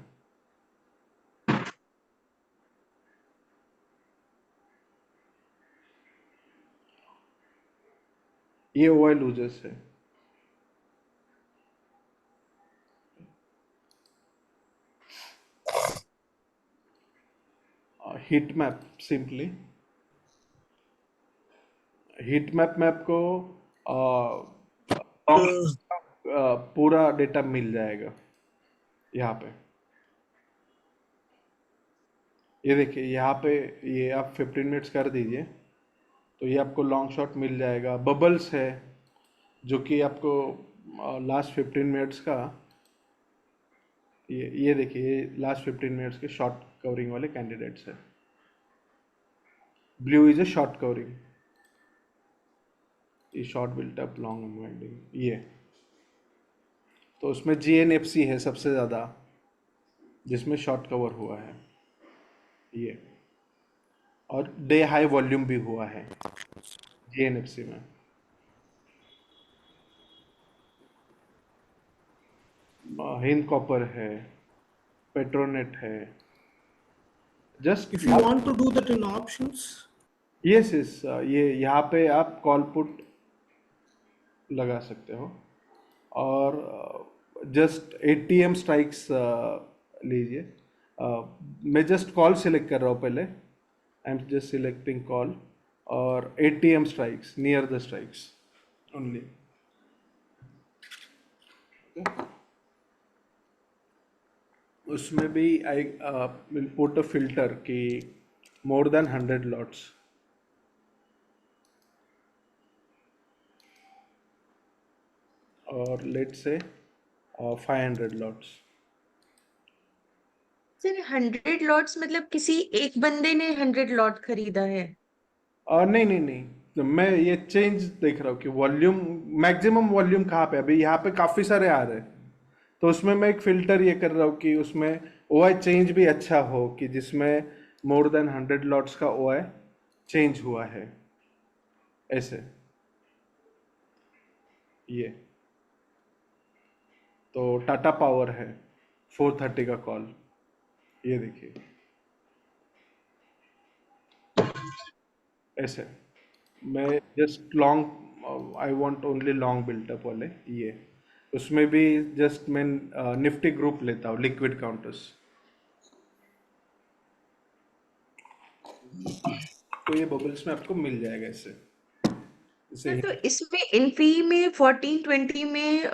ये ओआई लूजर्स है। Heat map simply heat map में आपको पूरा डेटा मिल जाएगा। यहाँ पे ये देखिए, यहाँ पे ये आप 15 मिनट्स कर दीजिए तो ये आपको लॉन्ग शॉट मिल जाएगा। बबल्स है जो कि आपको लास्ट 15 मिनट्स का ये देखिए, ये लास्ट 15 मिनट्स के शॉर्ट कवरिंग वाले कैंडिडेट्स है। Blue is a short covering, ये शॉर्ट बिल्टअप लॉन्ग अनवाइंडिंग ये। तो उसमें GNFC है सबसे ज़्यादा जिसमें शॉर्ट कवर हुआ है ये, और डे हाई वॉल्यूम भी हुआ है GNFC में। हिंद कॉपर है, पेट्रोनेट है। Just If you want to do that in options, yes yes, ये यहाँ पे आप कॉल पुट लगा सकते हो और जस्ट ATM स्ट्राइक्स लीजिए। मैं जस्ट कॉल सिलेक्ट कर रहा हूँ पहले, I am just selecting call और ATM strikes near the strikes only. उसमें भी I will put a filter कि मोर देन 100 लॉट्स। और लेट से 500 लॉट्स। सर 100 लॉट्स मतलब किसी एक बंदे ने 100 लॉट खरीदा है? नहीं नहीं नहीं, तो मैं ये चेंज देख रहा हूँ कि वॉल्यूम मैक्सिमम वॉल्यूम कहाँ पे। अभी यहाँ पे काफ़ी सारे आ रहे हैं तो उसमें मैं एक फ़िल्टर ये कर रहा हूँ कि उसमें OI चेंज भी अच्छा हो, कि जिसमें मोर देन 100 लॉट्स का OI चेंज हुआ है ऐसे ये। तो टाटा पावर है 430 का कॉल, ये देखिए ऐसे मैं just long, I want only long built up वाले ये, उसमें भी जस्ट मैं निफ्टी ग्रुप लेता हूँ, लिक्विड काउंटर्स। तो ये बबल्स में आपको मिल जाएगा ऐसे सर, इसे। तो इसमें इन्फी में 1420 में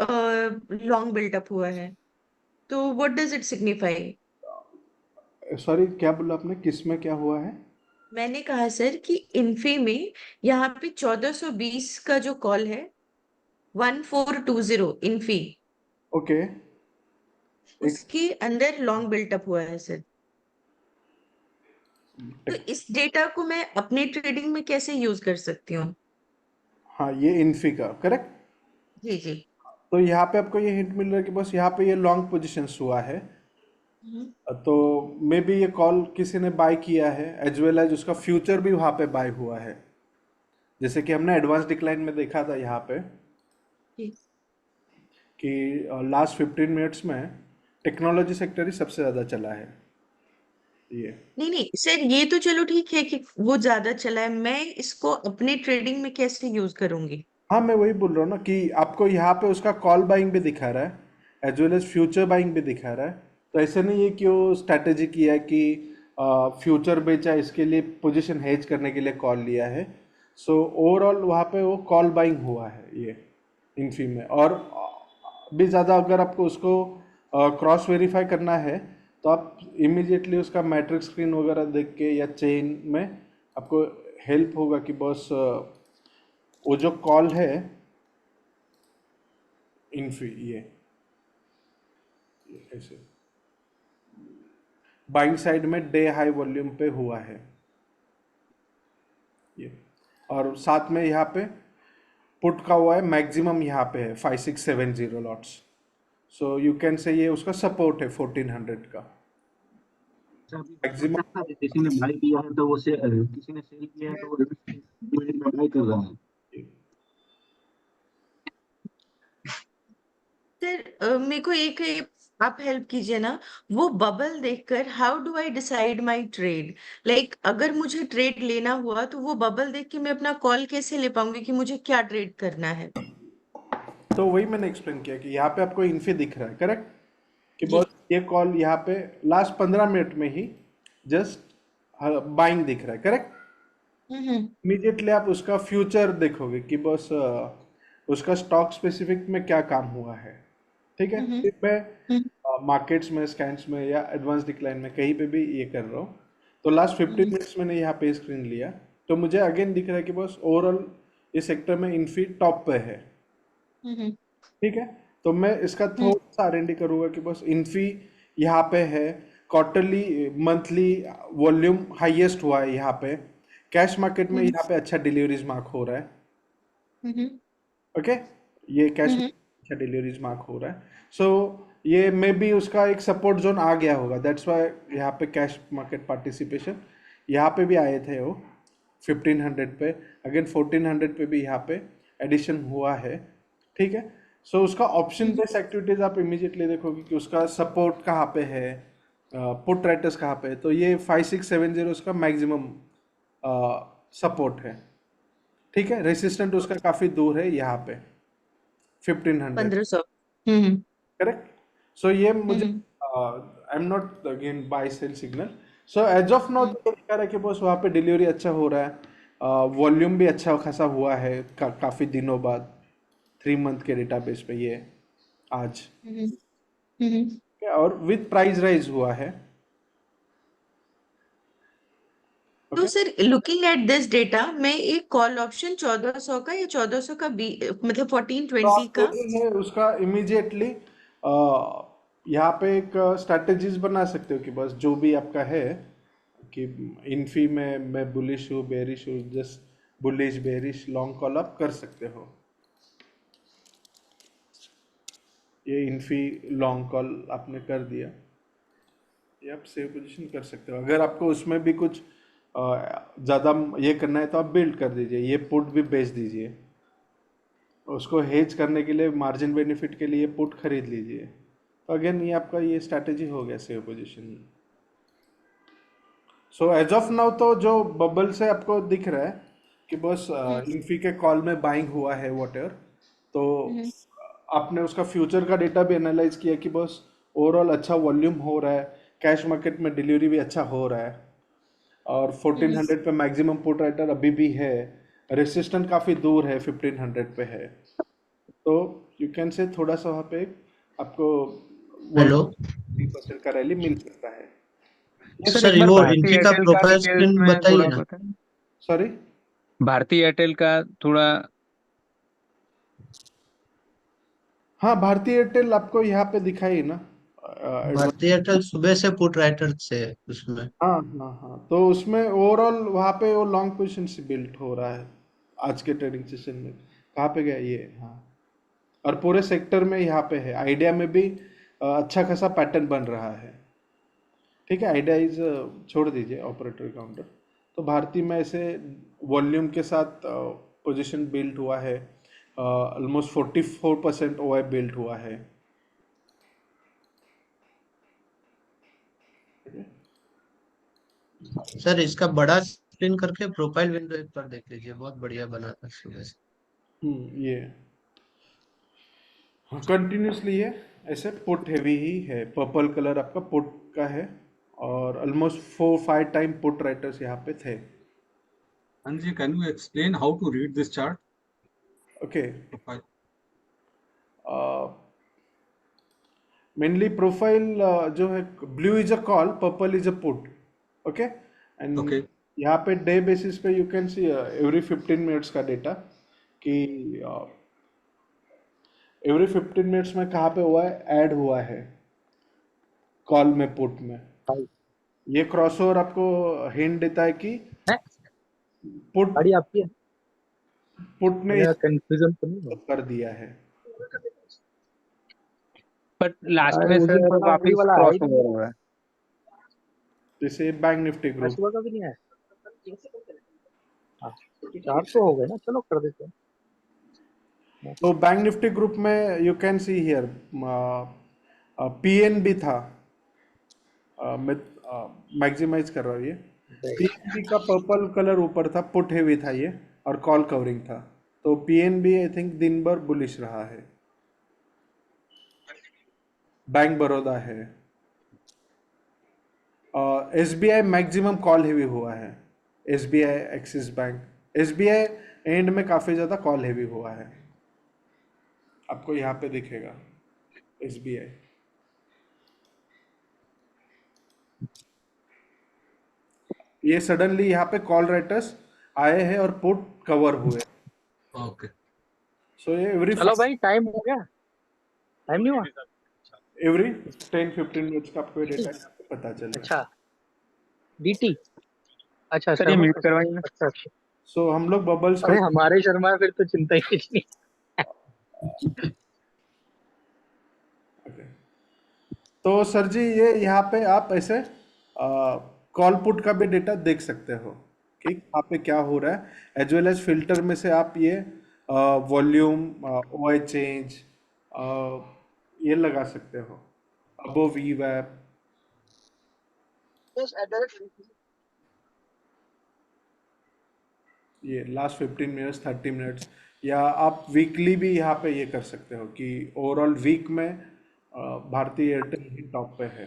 लॉन्ग बिल्टअप हुआ है, तो what does it signify? Sorry क्या बोला आपने, किस में क्या हुआ है? मैंने कहा सर कि इन्फी में यहाँ पे 1420 का जो कॉल है, 1420 इन्फी, ओके, एक उसके अंदर लॉन्ग बिल्टअप हुआ है सर। तो इस डेटा को मैं अपने ट्रेडिंग में कैसे यूज कर सकती हूँ? हाँ ये इन्फी का करेक्ट। जी जी। तो यहाँ पे आपको ये हिंट मिल रहा है कि बस यहाँ पे ये लॉन्ग पोजीशंस हुआ है, हम्म, तो मे बी ये कॉल किसी ने बाय किया है, एज वेल एज उसका फ्यूचर भी वहाँ पे बाय हुआ है, जैसे कि हमने एडवांस डिक्लाइन में देखा था यहाँ पे जी। कि लास्ट 15 मिनट्स में टेक्नोलॉजी सेक्टर ही सबसे ज़्यादा चला है ये। नहीं नहीं सर, ये तो चलो ठीक है कि वो ज्यादा चला है, मैं इसको अपने ट्रेडिंग में कैसे यूज करूंगी? हाँ मैं वही बोल रहा हूँ ना कि आपको यहाँ पे उसका कॉल बाइंग भी दिखा रहा है, as well as future buying भी दिखा रहा है। तो ऐसे नहीं है कि वो स्ट्रैटेजी किया है कि फ्यूचर बेचा, इसके लिए पोजीशन हेज करने के लिए कॉल लिया है। सो ओवरऑल वहाँ पे वो कॉल बाइंग हुआ है ये इन्फी में। और भी ज़्यादा अगर आपको उसको क्रॉस वेरीफाई करना है तो आप इमीडिएटली उसका मैट्रिक्स स्क्रीन वगैरह देख के या चेन में आपको हेल्प होगा कि बस वो जो कॉल है इन्फी ये ऐसे बाइंग साइड में डे हाई वॉल्यूम पे हुआ है ये। और साथ में यहाँ पे पुट का हुआ है, मैक्सिमम यहाँ पे है 5670 lots. So you can say ये उसका सपोर्ट है 1400 का अच्छा, अभी हो मैक्सिमम। सकता है किसी ने बाय किया है तो वो से किसी ने सेल किया है तो वो मिनट में बाय कर रहा है। सर, मेरे को एक आप हेल्प कीजिए ना, वो बबल देखकर how do I decide my trade? Like अगर मुझे ट्रेड लेना हुआ तो वो बबल देख के मैं अपना कॉल कैसे ले पाऊंगी कि मुझे क्या ट्रेड करना है? तो वही मैंने एक्सप्लेन किया कि यहाँ पे आपको इन्फी दिख रहा है करेक्ट, कि जी। बस ये कॉल यहाँ पे लास्ट 15 मिनट में ही जस्ट बाइंग दिख रहा है करेक्ट। हम्म इमीडिएटली आप उसका फ्यूचर देखोगे कि बस उसका स्टॉक स्पेसिफिक में क्या काम हुआ है, ठीक है। हम्म फिर मैं हम्म मार्केट्स में, स्कैन्स में या एडवांस डिक्लाइन में कहीं पे भी ये कर रहा हूँ। तो लास्ट 15 मिनट्स मैंने यहाँ पे स्क्रीन लिया तो मुझे अगेन दिख रहा है कि बस ओवरऑल इस सेक्टर में इन्फी टॉप पे है, हम्म ठीक है। तो मैं इसका हम्म थोड़ा सा R&D करूंगा कि बस इन्फी यहाँ पे है, क्वार्टरली मंथली वॉल्यूम हाईएस्ट हुआ है यहाँ पे, कैश मार्केट में यहाँ पे अच्छा डिलीवरीज मार्क हो रहा है, हम्म ओके। ये कैश हम्म अच्छा डिलीवरीज मार्क हो रहा है। सो ये मे बी उसका एक सपोर्ट जोन आ गया होगा, दैट्स वाई यहाँ पे कैश मार्केट पार्टिसिपेशन यहाँ पे भी आए थे वो 1500 पे, अगेन 1400 पे भी यहाँ पे एडिशन हुआ है, ठीक है। सो उसका ऑप्शन बेस्ड एक्टिविटीज आप इमीडिएटली देखोगे कि उसका सपोर्ट कहाँ पे है, पुट राइटर्स कहाँ पे है। तो ये 5670 उसका मैक्सिमम सपोर्ट है, ठीक है। रेसिस्टेंट उसका काफ़ी दूर है यहाँ पे 1500, 1500। हम्म करेक्ट। सो ये मुझे hmm I am not again buy sell signal. So as of now तो ये दिखा रहा है कि बस वहाँ पे डिलीवरी अच्छा हो रहा है, वॉल्यूम भी अच्छा खासा हुआ है काफ़ी दिनों बाद, 3 मंथ के डेटाबेस पे ये आज, हम्म हम्म और विद प्राइस राइज हुआ है, तो okay. Sir, looking at this data, मैं एक कॉल ऑप्शन 1400 का या 1400 का बी मतलब तो 1420 आप का। जो है उसका इमीडिएटली यहाँ पे एक स्ट्रैटेजीज बना सकते हो कि बस जो भी आपका है कि इन्फी में मैं बुलिश हूँ, बेरिश हूँ, just bullish bearish long call आप कर सकते हो। ये इन्फी लॉन्ग कॉल आपने कर दिया, ये आप सेव पोजीशन कर सकते हो। अगर आपको उसमें भी कुछ ज़्यादा ये करना है तो आप बिल्ड कर दीजिए, ये पुट भी बेच दीजिए, उसको हेज करने के लिए मार्जिन बेनिफिट के लिए पुट खरीद लीजिए। तो अगेन ये आपका ये स्ट्रैटेजी हो गया save position. So as of now तो जो बबल से आपको दिख रहा है कि बस इन्फी के कॉल में बाइंग हुआ है वॉटेवर, तो आपने उसका फ्यूचर का डेटा भी एनालाइज किया कि बस ओवरऑल अच्छा वॉल्यूम हो रहा है, कैश मार्केट में डिलीवरी भी अच्छा हो रहा है, और 1400 पे मैक्सिमम पुट राइटर अभी भी है, रेसिस्टेंट काफ़ी दूर है, 1500 पे है, तो यू कैन से थोड़ा सा वहाँ पे आपको हेलो 3% का रैली मिल सकता है। सर सर, एक बार वो भारती इनफी का एयरटेल का प्रोफाइल डिटेल्स स्क्रीन में बताइए थोड़ा ना। बताएं। सॉरी, भारती एयरटेल का थोड़ा। हाँ भारती एयरटेल आपको यहाँ पे दिखाई ना। भारतीय एयरटेल सुबह से पुट राइटर से उसमें। हाँ हाँ हाँ, तो उसमें ओवरऑल वहाँ पे वो लॉन्ग पोजीशन से बिल्ड हो रहा है आज के ट्रेडिंग सेशन में। कहाँ पे गया ये? हाँ, और पूरे सेक्टर में यहाँ पे है, आइडिया में भी अच्छा खासा पैटर्न बन रहा है। ठीक है, आइडिया इज छोड़ दीजिए ऑपरेटर काउंटर, तो भारती में ऐसे वॉल्यूम के साथ पोजीशन बिल्ड हुआ है, ऑलमोस्ट 44% ओआई बिल्ड हुआ है। सर, इसका बड़ा स्क्रीन करके प्रोफाइल विंडो एक बार देख लीजिए, बहुत बढ़िया बना था सुबह से। ये कंटिन्यूसली ये ऐसे पुट हैवी ही है, पर्पल कलर आपका पुट का है, और ऑलमोस्ट 4-5 टाइम पुट राइटर्स यहाँ पे थे। Anji, can you explain how to read this chart? Okay, Profile. Mainly profile जो है, blue is a call, purple is a put, okay, and Okay. यहाँ पे डे बेसिस पे you can see every 15 minutes का data कि every 15 minutes में कहाँ पे हुआ है, ऐड हुआ है कॉल में, पुट में। ये क्रॉसओवर आपको हिंट देता है कि पुट गाड़ी आपकी है, पुट ने कंफ्यूजन तो नहीं कर दिया है। बट लास्ट में सर वापस क्रॉस ओवर हो रहा है। जैसे बैंक निफ्टी ग्रुप, सुबह का भी नहीं आया। हाँ, 400 हो गए ना, चलो कर देते हैं। तो बैंक निफ्टी ग्रुप में you can see here PNB था, मैं मैक्सिमाइज कर रहा हूँ, ये पीएनबी का पर्पल कलर ऊपर था, पुट हेवी था ये, और कॉल कवरिंग था, तो पीएनबी आई थिंक दिन भर बुलिश रहा है। बैंक बड़ौदा है, एसबीआई मैक्सिमम कॉल हेवी हुआ है, SBI, axis bank, SBI and में काफी ज्यादा कॉल हेवी हुआ है, आपको यहाँ पे दिखेगा एसबीआई। ये सडनली यहाँ पे कॉल राइटर्स आए हैं और पुट कवर हुए, Okay. सो ये एवरी चलो भाई, टाइम हो गया। टाइम नहीं हुआ? एवरी 10-15 मिनट्स का आपको डेटा पता चलेगा। अच्छा, डीटी। अच्छा सर, ये म्यूट करवाइए ना। अच्छा अच्छा। सो हम लोग बबल्स अरे हमारे शर्मा, फिर तो चिंता ही कुछ नहीं। तो सर जी, ये यहाँ पे आप ऐसे कॉल पुट का भी डेटा देख सकते हो कि यहाँ पे क्या हो रहा है, एज वेल एज फिल्टर में से आप ये वॉल्यूम, ओआई चेंज, ये लगा सकते हो, अबो वी वैप, ये लास्ट 15 मिनट्स, 30 मिनट्स, या आप वीकली भी यहाँ पे ये कर सकते हो कि ओवरऑल वीक में भारतीय एयरटेल ही टॉप पे है।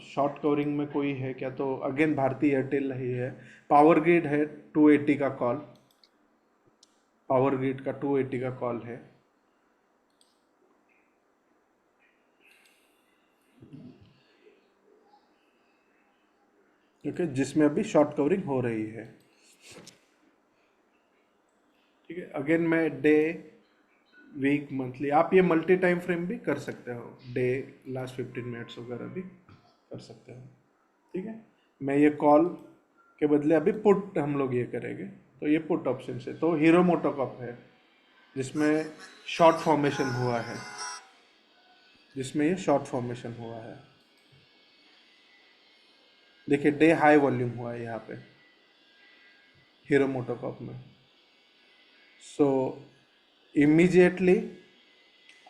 शॉर्ट कवरिंग में कोई है क्या? तो अगेन भारतीय एयरटेल ही है। पावर ग्रिड है 280 का कॉल, पावर ग्रिड का 280 का कॉल है। ओके, जिसमें अभी शॉर्ट कवरिंग हो रही है। ठीक है, अगेन मैं डे, वीक, मंथली, आप ये मल्टी टाइम फ्रेम भी कर सकते हो, डे, लास्ट 15 मिनट्स वगैरह भी कर सकते हो। ठीक है, मैं ये कॉल के बदले अभी पुट हम लोग ये करेंगे, तो ये पुट ऑप्शन से, तो हीरो मोटोकॉप है जिसमें शॉर्ट फॉर्मेशन हुआ है, जिसमें ये शॉर्ट फॉर्मेशन हुआ है। देखिए डे हाई वॉल्यूम हुआ है यहाँ पे हीरो मोटोकॉप में। सो इमीडिएटली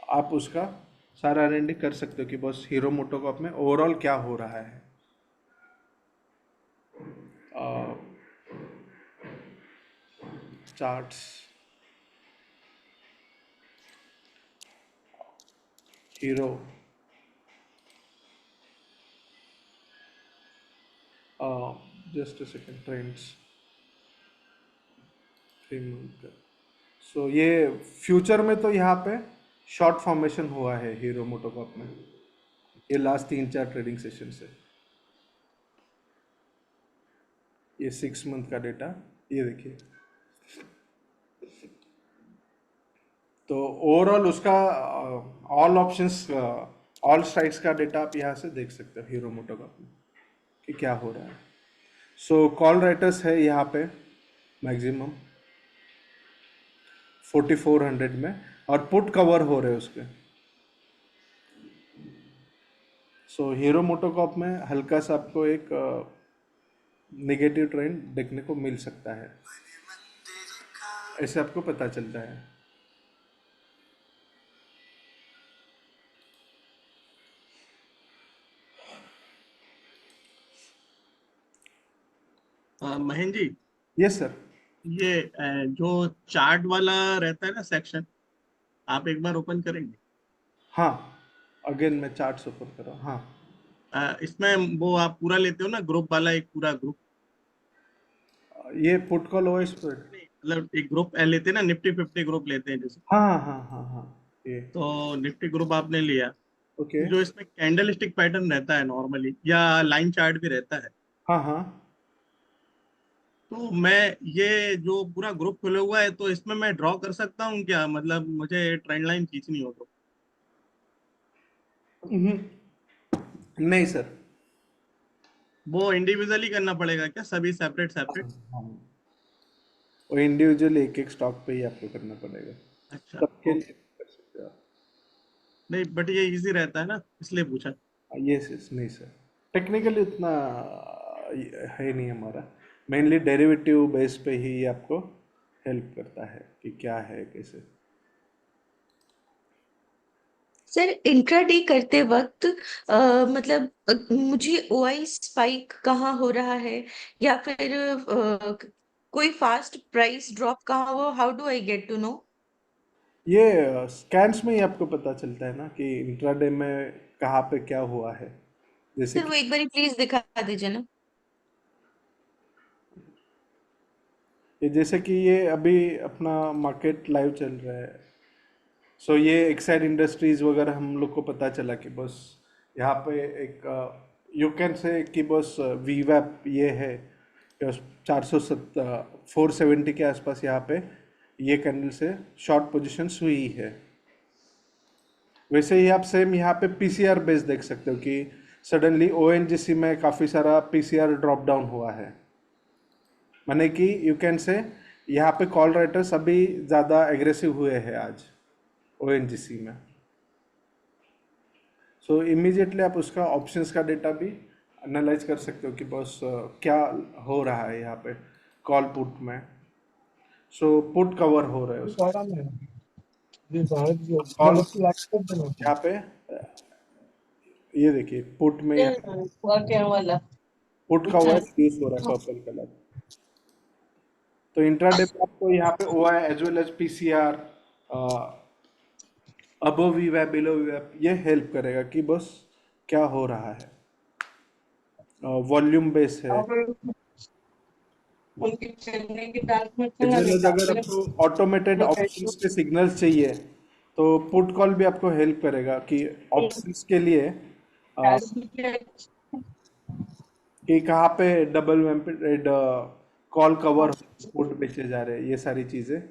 आप उसका सारा R&D कर सकते हो कि बस हीरो मोटोकॉप में ओवरऑल क्या हो रहा है। Charts, hero, just a second, trends 3 month का। सो ये फ्यूचर में तो यहाँ पे शॉर्ट फॉर्मेशन हुआ है हीरो मोटोकॉर्प में, ये लास्ट 3-4 ट्रेडिंग सेशन से। ये 6 मंथ का डेटा, ये देखिए। तो ओवरऑल उसका ऑल ऑप्शंस, ऑल स्ट्राइक्स का डेटा आप यहाँ से देख सकते हो हीरो मोटोकॉर्प में कि क्या हो रहा है। सो कॉल राइटर्स है यहाँ पे मैक्सिमम 4400 में, और पुट कवर हो रहे हैं उसके। सो हीरो मोटोकॉर्प में हल्का सा आपको एक नेगेटिव ट्रेंड देखने को मिल सकता है, ऐसे आपको पता चलता है। Mahendra ji, yes sir. ये जो चार्ट वाला रहता है ना सेक्शन, आप एक बार ओपन करेंगे? हाँ, अगेन मैं चार्ट्स ओपन कर रहा हूँ। हाँ, इसमें वो आप पूरा लेते हो ना, ग्रुप वाला, एक पूरा ग्रुप? ये पुट कॉल ओएस पर, मतलब एक ग्रुप लेते हैं ना, निफ्टी 50 ग्रुप लेते हैं जैसे। हाँ हाँ हाँ हाँ हाँ, ये तो निफ्टी ग्रुप आपने लिया, ओके। जो इसमें कैंडल स्टिक पैटर्न रहता है नॉर्मली, या लाइन चार्ट भी रहता है, हाँ हाँ, तो मैं ये जो पूरा ग्रुप खुला हुआ है, तो इसमें मैं ड्रॉ कर सकता हूँ क्या? मतलब मुझे ट्रेंड लाइन खींचनी हो तो? नहीं सर। वो इंडिविजुअली करना पड़ेगा क्या, सभी सेपरेट सेपरेट? हाँ, वो इंडिविजुअल एक एक स्टॉक पे ही आपको करना पड़ेगा, अच्छा, सबके ओके। लिए कर सकते हो आप। नहीं, बट ये इजी रहता है ना, इसलिए पूछा। यस यस, नहीं सर, टेक्निकली उतना है नहीं हमारा, मेनली डेरिवेटिव बेस पे ही आपको हेल्प करता है कि क्या है कैसे। सर इंट्राडे करते वक्त मतलब मुझे ओआई स्पाइक कहाँ हो रहा है, या फिर कोई फास्ट प्राइस ड्रॉप कहाँ हो, how do I get to know? ये स्कैन्स में ही आपको पता चलता है ना कि इंट्राडे में कहाँ पे क्या हुआ है, जैसे सर वो कि एक बार प्लीज दिखा दीजिए ना। जैसे कि ये अभी अपना मार्केट लाइव चल रहा है। सो ये एक्साइड इंडस्ट्रीज वगैरह हम लोग को पता चला कि बस यहाँ पे एक यू कैन से कि बस वीवैप ये है 470 के आसपास यहाँ पे ये कैंडल से शॉर्ट पोजीशंस हुई है। वैसे ही आप सेम यहाँ पे पीसीआर बेस देख सकते हो कि सडनली ओएनजीसी में काफ़ी सारा पीसीआर ड्रॉप डाउन हुआ है, माने कि यू कैन से यहाँ पे कॉल राइटर्स अभी ज़्यादा एग्रेसिव हुए हैं आज ओएनजीसी में। सो इमीडिएटली आप उसका ऑप्शंस का डेटा भी एनालाइज कर सकते हो कि बस क्या हो रहा है यहाँ पे कॉल पुट में। सो पुट कवर हो रहा है उसका कॉल यहाँ पे, ये देखिए पुट में वाला पुट कवर यूज हो रहा है पर्पल कलर। तो इंट्राडे पे आपको यहाँ पे O I as well as PCR, above VVPAT below VVPAT ये हेल्प करेगा कि बस क्या हो रहा है। वॉल्यूम बेस है, एज वेल एज अगर आपको ऑटोमेटेड ऑप्शंस के सिग्नल्स चाहिए तो पुट कॉल भी आपको हेल्प करेगा कि ऑप्शंस के लिए कि कहाँ पे डबल वेम्पेड कॉल कवर पुट बेचे जा रहे हैं, ये सारी चीज़ें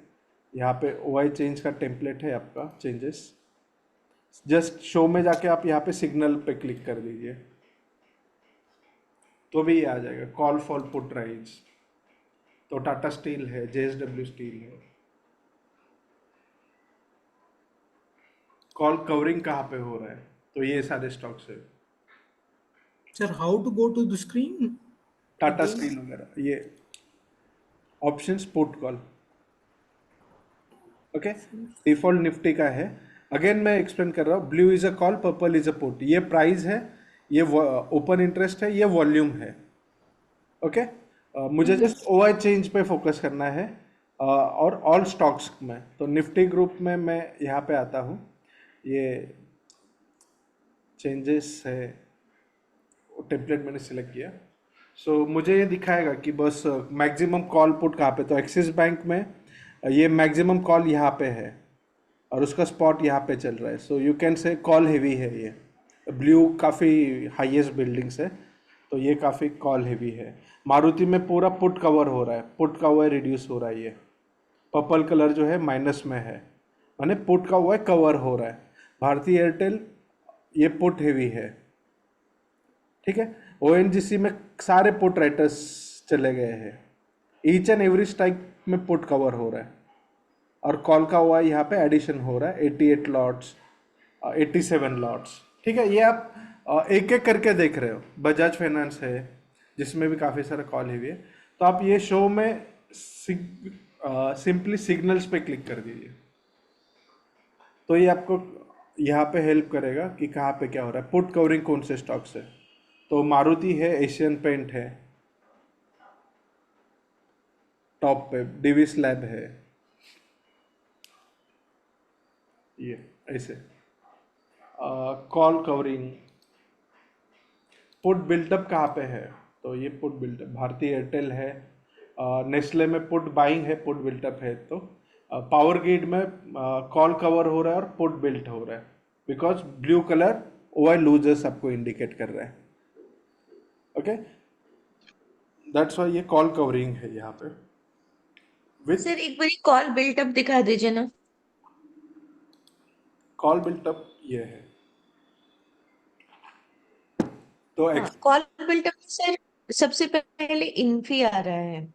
यहाँ पे ओआई चेंज का टेम्पलेट है आपका चेंजेस। जस्ट शो में जाके आप यहाँ पे सिग्नल पे क्लिक कर दीजिए तो भी ये आ जाएगा कॉल फॉर पुट राइज। तो टाटा स्टील है, जेएसडब्ल्यू स्टील है। कॉल कवरिंग कहाँ पे हो रहा है, तो ये सारे स्टॉक्स है, Sir, how to go to the screen? Tata Again? Steel वगैरह, ये options put call. Okay, default Nifty का है। अगेन मैं एक्सप्लेन कर रहा हूँ, blue is a call, purple is a put. ये प्राइस है, ये ओपन इंटरेस्ट है, ये वॉल्यूम है। ओके, मुझे जस्ट ओआई चेंज पे फोकस करना है और ऑल स्टॉक्स में। तो निफ्टी ग्रुप में मैं यहाँ पे आता हूँ, ये चेंजेस है, टेम्पलेट मैंने सिलेक्ट किया। सो मुझे ये दिखाएगा कि बस मैक्सिमम कॉल पुट कहाँ पे। तो एक्सिस बैंक में ये मैक्सिमम कॉल यहाँ पे है और उसका स्पॉट यहाँ पे चल रहा है। सो यू कैन से कॉल हेवी है ये। ब्लू काफ़ी हाईएस्ट बिल्डिंग्स है, तो ये काफ़ी कॉल हेवी है। मारुति में पूरा पुट कवर हो रहा है, पुट का हुआ है रिड्यूस हो रहा है। ये पर्पल कलर जो है माइनस में है, माने पुट का हुआ है कवर हो रहा है। भारतीय एयरटेल ये पुट हेवी है, ठीक है। ओएनजीसी में सारे पुट राइटर्स चले गए हैं, ईच एंड एवरी स्ट्राइक में पुट कवर हो रहा है। और कॉल का हुआ यहाँ पे एडिशन हो रहा है 88 लॉट्स, 87 लॉट्स, ठीक है। ये आप एक एक करके देख रहे हो। बजाज फाइनेंस है जिसमें भी काफ़ी सारा कॉल हेवी है। तो आप ये शो में सिंपली सिग्नल्स पे क्लिक कर दीजिए, तो ये आपको यहाँ पे हेल्प करेगा कि कहाँ पे क्या हो रहा है, पुट कवरिंग कौन से स्टॉक से। तो मारुति है, एशियन पेंट है, टॉप पे डिविस लैब है, ये ऐसे कॉल कवरिंग। पुट बिल्टअप कहाँ पे है, तो ये पुट बिल्टअप भारतीय एयरटेल है, नेस्ले में पुट बाइंग है, पुट बिल्टअप है। तो पावर ग्रिड में कॉल कवर हो रहा है और पुट बिल्ट हो रहा है, because blue colour OI losers आपको इंडिकेट कर रहा है। ओके, दैट्स वाई ये कॉल कवरिंग है यहाँ पे विथ सर एक बार कॉल बिल्टअप दिखा दीजिए ना। कॉल बिल्टअप ये है। तो हाँ, कॉल बिल्टअप सर सबसे पहले इन्फी आ रहा है,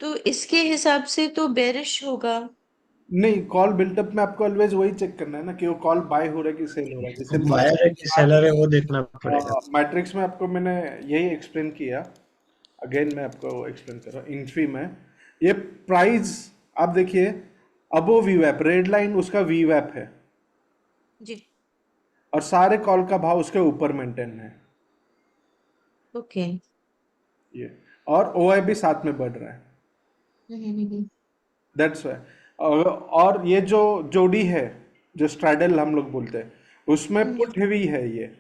तो इसके हिसाब से तो बेरिश होगा। नहीं, कॉल बिल्टअप में आपको ऑलवेज वही चेक करना है ना कि वो कॉल बाय हो रहा है कि सेल हो रहा है। जैसे बायर है कि सेलर है वो देखना पड़ेगा। मैट्रिक्स में आपको मैंने यही एक्सप्लेन किया, अगेन मैं आपको एक्सप्लेन कर रहा हूँ। इन्फी में ये प्राइस आप देखिए, अबो वीवैप रेड लाइन उसका वीवैप है जी, और सारे कॉल का भाव उसके ऊपर मेंटेन है ओके। ये, और ओआई भी साथ में बढ़ रहा है, दैट्स वाई। और ये जो जोड़ी है, जो स्ट्रैडल हम लोग बोलते हैं, उसमें पुट हेवी है ये।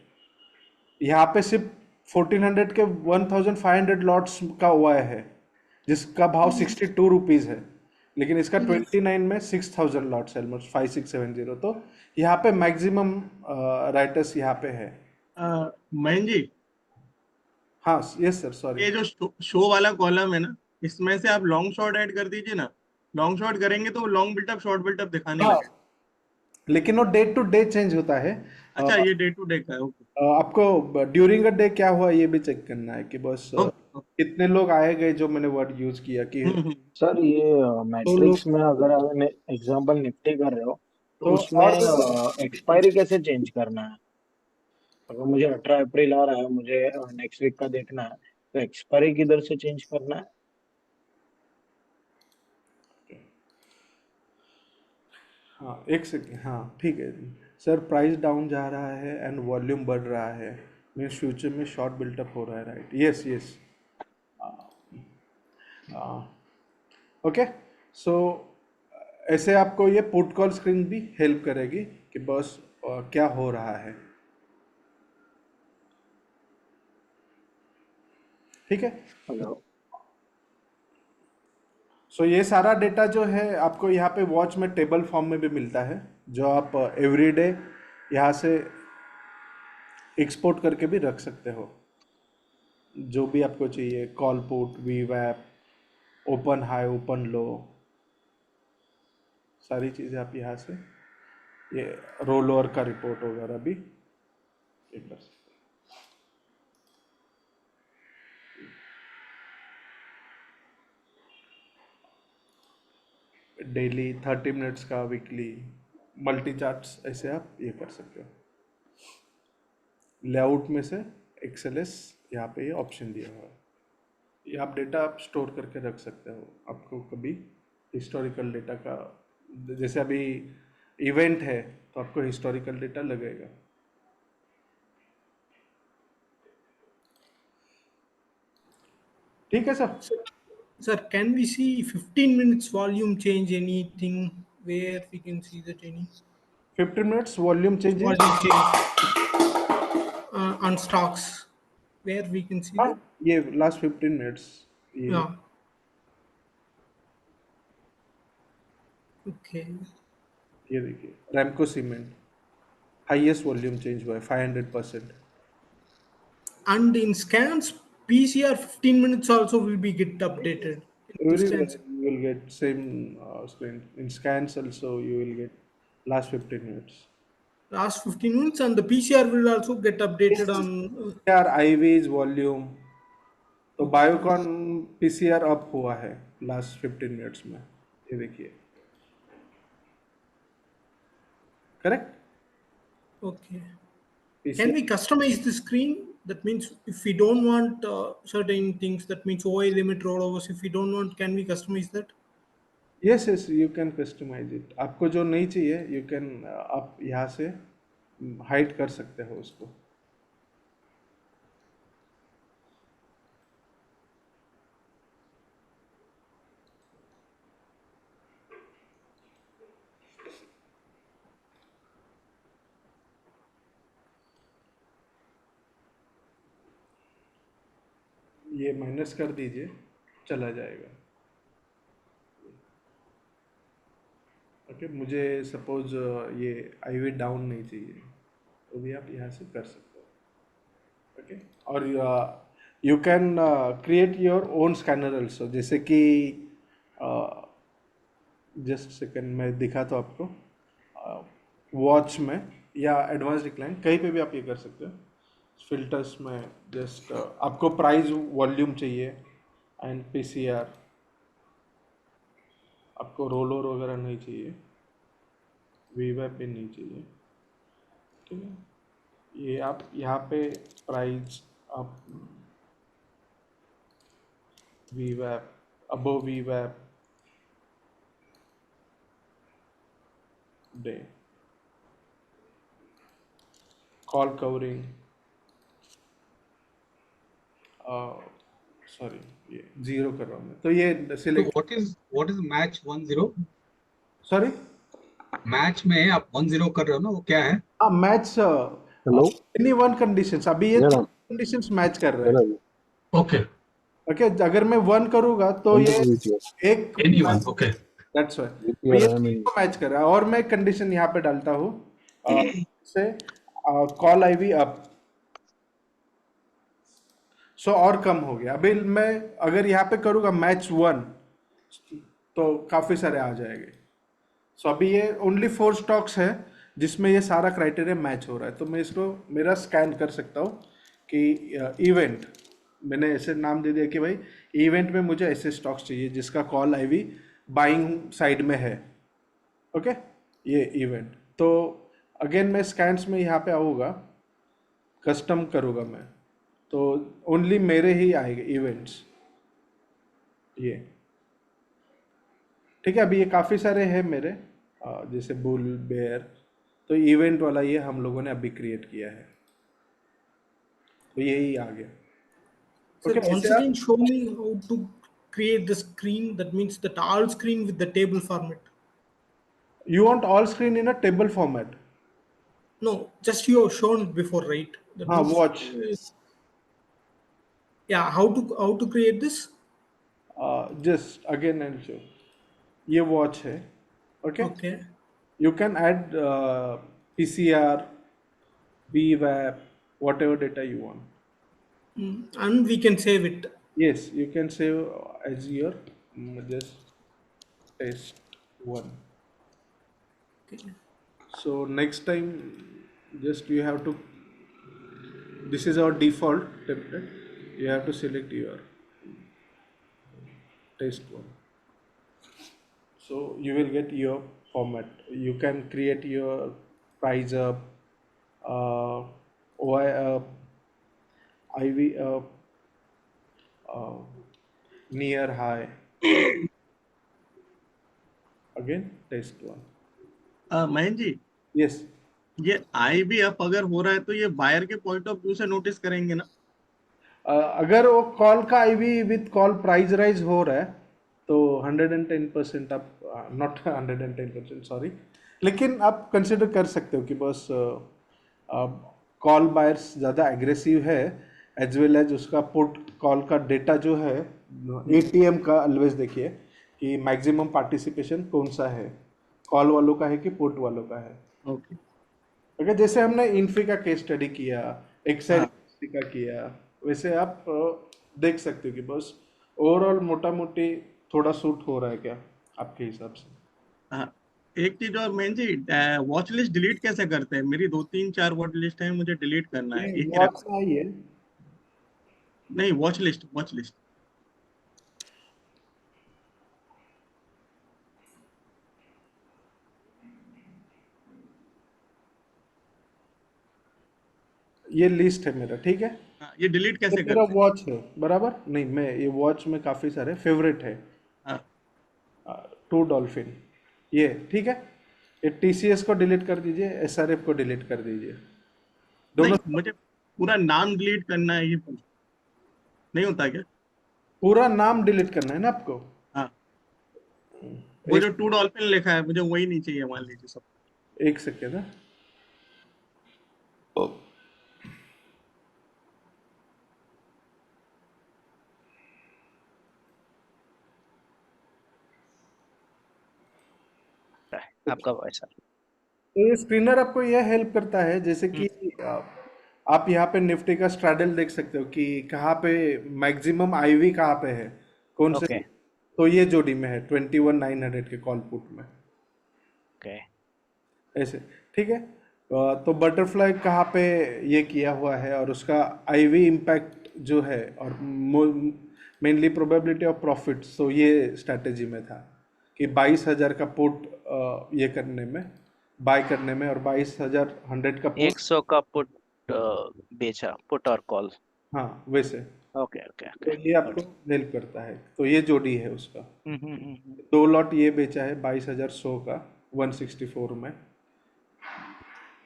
यहाँ पे सिर्फ 1400 के 1500 लॉट्स का हुआ है, जिसका भाव 62 रुपीज़ है, लेकिन इसका 29 में 6000 लॉट्स है, ऑलमोस्ट 5670। तो यहाँ पे मैक्सिमम राइटर्स यहाँ पे है। मयंक जी, हाँ यस सर, सॉरी। ये जो शो वाला कॉलम है ना, इसमें से आप लॉन्ग शॉर्ट ऐड कर दीजिए ना। लॉन्ग शॉर्ट करेंगे तो लॉन्ग बिल्टअप शॉर्ट बिल्टअप दिखाने हाँ, लगे। लेकिन वो डे टू डे चेंज होता है। अच्छा, ये डे टू डे का है, ओके आपको ड्यूरिंग अ डे क्या हुआ ये भी चेक करना है कि बस ओके। कितने लोग आए गए, जो मैंने वर्ड यूज किया कि सर ये तो लोग। मैट्रिक्स में अगर आप एग्जांपल निफ्टी कर रहे हो तो तो उसमें और भी एक्सपायरी कैसे चेंज करना है? अगर मुझे 18 अप्रैल आ रहा है, मुझे नेक्स्ट वीक का देखना है, तो एक्सपायरी किधर से चेंज करना है? हाँ एक सेकेंड, हाँ ठीक है सर। प्राइस डाउन जा रहा है एंड वॉल्यूम बढ़ रहा है, मीन्स फ्यूचर में शॉर्ट बिल्टअप हो रहा है, right? Yes yes, okay. So ऐसे आपको ये पुट कॉल स्क्रीन भी हेल्प करेगी कि बस क्या हो रहा है, ठीक है। हेलो। सो ये सारा डेटा जो है आपको यहाँ पे वॉच में टेबल फॉर्म में भी मिलता है, जो आप एवरीडे यहाँ से एक्सपोर्ट करके भी रख सकते हो। जो भी आपको चाहिए, कॉल पुट, वीवैप, ओपन हाई, ओपन लो, सारी चीज़ें आप यहाँ से, ये रोल ओवर का रिपोर्ट वगैरह भी ये कर सकते हो। डेली 30 मिनट्स का, वीकली, मल्टी चार्ट्स, ऐसे आप ये कर सकते हो। लेआउट में से एक्सएलएस यहाँ पे ये ऑप्शन दिया हुआ है, ये आप डेटा आप स्टोर करके रख सकते हो। आपको कभी हिस्टोरिकल डेटा का, जैसे अभी इवेंट है तो आपको हिस्टोरिकल डेटा लगेगा। ठीक है sir. Sir, can we see 15 minutes volume change? Anything where we can see that any 15 minutes volume changes. volume change on stocks where we can see हाँ, that? ये लास्ट 15 मिनट्स ये Yeah. Okay. ये देखिए Ramco cement highest volume change हुआ है 500%। And in scans, PCR 15 minutes also will be get updated. In Everywhere scans, you will get same screen. In scans also you will get last 15 minutes. last 15 minutes, and the PCR will also get updated on. PCR IVs volume तो Biocon PCR up हुआ है last 15 minutes में, ये देखिए correct. Okay. Can we customize the screen? That means if we don't want certain things, that means OI limit rollovers. If we don't want, can we customize that? Yes yes you can customise it. आपको जो नहीं चाहिए you can आप यहाँ से hide कर सकते हो उसको। ये माइनस कर दीजिए, चला जाएगा। ओके मुझे सपोज ये आईवी डाउन नहीं चाहिए तो भी आप यहाँ से कर सकते हो। ओके और you can create your own scanner also, जैसे कि जस्ट सेकेंड मैं दिखाता हूँ आपको। वॉच में या एडवांस डिक्लाइन कहीं पे भी आप ये कर सकते हो। फिल्टर्स में जस्ट आपको प्राइस वॉल्यूम चाहिए एंड पीसीआर, आपको रोलर वगैरह नहीं चाहिए, वीवेप भी नहीं चाहिए, ठीक है। ये आप यहाँ पे प्राइस आप वीवेप above वीवेप day call covering sorry ये जीरो कर रहा हूँ मैं, तो ये So select what is match 10? Sorry match में आप 10 कर रहे हो ना, वो क्या है? हाँ match hello any one conditions, अभी ये जरा कंडीशंस मैच कर रहे हैं। जरा ओके, ओके अगर मैं वन करूंगा तो ये एक एनीवन, ओके। दैट्स वाई तो वीपीआर ये है मैं मैच कर रहा है। और मैं कंडीशन यहाँ पे डालता हूँ से कॉल आईवी अप, सो और कम हो गया। अभी मैं अगर यहाँ पे करूँगा मैच वन तो काफ़ी सारे आ जाएंगे। सो अभी ये ओनली 4 स्टॉक्स है जिसमें ये सारा क्राइटेरिया मैच हो रहा है, तो मैं इसको मेरा स्कैन कर सकता हूँ कि इवेंट मैंने ऐसे नाम दे दिया कि भाई इवेंट में मुझे ऐसे स्टॉक्स चाहिए जिसका कॉल आईवी बाइंग साइड में है। ओके ये इवेंट तो अगेन मैं स्कैन्स में यहाँ पे आऊँगा, कस्टम करूँगा मैं, तो ओनली मेरे ही आएंगे इवेंट्स ये, ठीक है। अभी ये काफ़ी सारे हैं मेरे जैसे बुल बेयर, तो इवेंट वाला ये हम लोगों ने अभी क्रिएट किया है, तो यही आ गया। Sir, Okay, once ऐसे आप again, show me how to create the screen. That means that all screen with the table format. you want all screen in a table format. No, just you have shown it before, right? That हाँ means, watch yeah. How to create this? Just again and show, ये watch है। Okay Okay. you can add PCR, VWAP, whatever data you want. And we can save it. Yes, you can save as your just test one. Okay. So next time, just you have to. This is our default template. You have to select your test one. So you will get your format. You can create your price up, OI up, IV up, near high. Again, test one. Mahendra ji, Yes. ये आई भी up अगर हो रहा है तो ये buyer के point of view से नोटिस करेंगे ना? अगर वो कॉल का IV with call price rise हो रहा है तो 110% आप, नॉट 110%, सॉरी, लेकिन आप कंसिडर कर सकते हो कि बस कॉल बायर्स ज़्यादा एग्रेसिव है, एज वेल एज उसका पुट कॉल का डेटा जो है एटीएम का ऑलवेज देखिए कि मैक्सिमम पार्टिसिपेशन कौन सा है, कॉल वालों का है कि पुट वालों का है। ओके। अगर जैसे हमने इन्फी का केस स्टडी किया, एक्साइड हाँ का किया, वैसे आप देख सकते हो कि बस ओवरऑल मोटा मोटी थोड़ा सूट हो रहा है क्या आपके हिसाब से। हाँ। एक चीज और मेन जी, वॉच लिस्ट डिलीट कैसे करते हैं? मेरी 2 3 4 वॉच लिस्ट है, मुझे डिलीट करना है, एक ही रख। वॉच में आई है। नहीं, वॉच लिस्ट, वॉच लिस्ट। ये लिस्ट है मेरा, ठीक है। हाँ, ये डिलीट ये कैसे मेरा करते हैं? वॉच है बराबर, नहीं मैं ये वॉच में काफ़ी सारे फेवरेट है। हाँ। टू डॉल्फिन, ये ठीक है। ये टीसीएस को डिलीट कर दीजिए, एसआरएफ को डिलीट कर दीजिए, दोनों। नहीं, मुझे पूरा नाम डिलीट करना है, ये नहीं होता क्या? पूरा नाम डिलीट करना है ना आपको। हाँ, वो जो टू डॉल्फिन लिखा है मुझे वही नहीं चाहिए, मान लीजिए सब। एक सेकेंड है। आपका वॉइस। तो ये स्क्रीनर आपको यह हेल्प करता है, जैसे कि आप यहाँ पे निफ्टी का स्ट्रैडल देख सकते हो कि कहाँ पे मैक्सिमम आईवी कहाँ पे है, कौन से। ओके तो ये जोड़ी में है 21,900 के कॉल पुट में, ओके ऐसे, ठीक है। तो बटरफ्लाई कहाँ पे ये किया हुआ है और उसका आईवी इम्पैक्ट जो है, और मेनली प्रोबेबिलिटी ऑफ प्रॉफिट, तो ये स्ट्रैटेजी में था कि 22,000 का पुट ये करने में, बाय करने में, और 22,100 का पुट। 100 का पुट बेचा, पुट और कॉल। हाँ वैसे, ओके ओके तो ओके ये आपको हेल्प करता है। तो ये जोड़ी है उसका, हम्म। 2 लॉट ये बेचा है 22,100 का 164 में,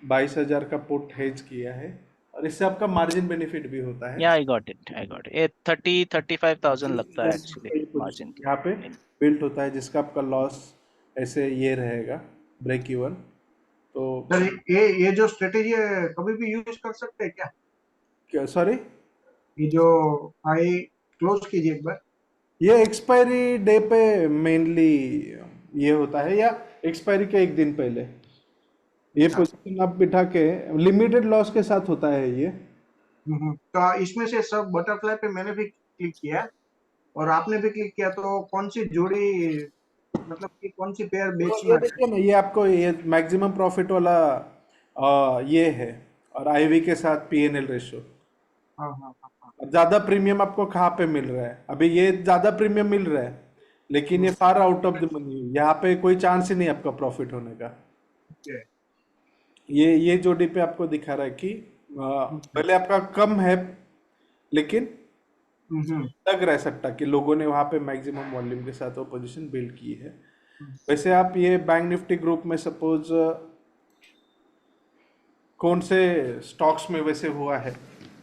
22,000 का पुट हेज किया है, और इससे आपका मार्जिन बेनिफिट भी होता है। या आई गॉट इट ये 35,000 लगता है एक्चुअली मार्जिन के। यहाँ पे बिल्ट होता है, जिसका आपका लॉस ऐसे ये रहेगा ब्रेक इवन। तो सर ये जो स्ट्रेटेजी है कभी भी यूज कर सकते हैं क्या? क्या, सॉरी? ये जो आई क्लोज कीजिए एक बार। ये एक्सपायरी डे पे मेनली ये होता है, या एक्सपायरी के एक दिन पहले ये अच्छा। पोजीशन आप बिठा के लिमिटेड लॉस के साथ होता है ये। तो इसमें से सब बटरफ्लाई पे मैंने भी क्लिक किया और आपने भी क्लिक किया, तो कौन सी जोड़ी, मतलब कि कौन सी पेयर तो बेचना ये है? देखिए ना, ये आपको ये मैक्सिमम प्रॉफिट वाला ये है, और आईवी के साथ पीएनएल रेशो। हाँ हाँ हाँ ज्यादा प्रीमियम आपको कहाँ पे मिल रहा है? अभी ये ज्यादा प्रीमियम मिल रहा है, लेकिन ये far out of the money, यहाँ पे कोई चांस ही नहीं आपका प्रॉफिट होने का। ओके। ये जोड़ी पे आपको दिखा रहा है कि पहले आपका कम है, लेकिन लग रहा है सट्टा कि लोगों ने वहां पे मैक्सिमम वॉल्यूम के साथ वो पोजीशन बिल्ड की है। वैसे आप ये बैंक निफ्टी ग्रुप में सपोज कौन से स्टॉक्स में वैसे हुआ है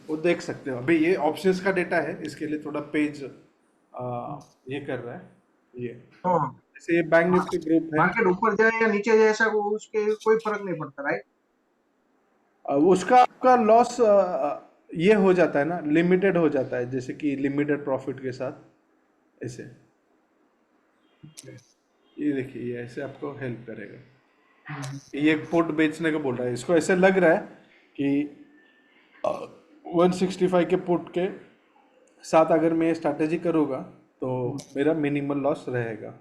वो देख सकते हो। अभी ये ऑप्शंस का डेटा है, इसके लिए थोड़ा पेज ये कर रहा है ये। जैसे ये बैंक निफ्टी ग्रुप है, मार्केट ऊपर जाए या नीचे जाए ऐसा उसके कोई फर्क नहीं पड़ता, राइट? उसका आपका लॉस ये हो जाता है ना, लिमिटेड हो जाता है, जैसे कि लिमिटेड प्रॉफिट के साथ ऐसे। ये देखिए, ये ऐसे आपको हेल्प करेगा। ये पुट बेचने को बोल रहा है, इसको ऐसे लग रहा है कि 165 के पुट के साथ अगर मैं ये स्ट्रैटेजी करूँगा तो मेरा मिनिमल लॉस रहेगा।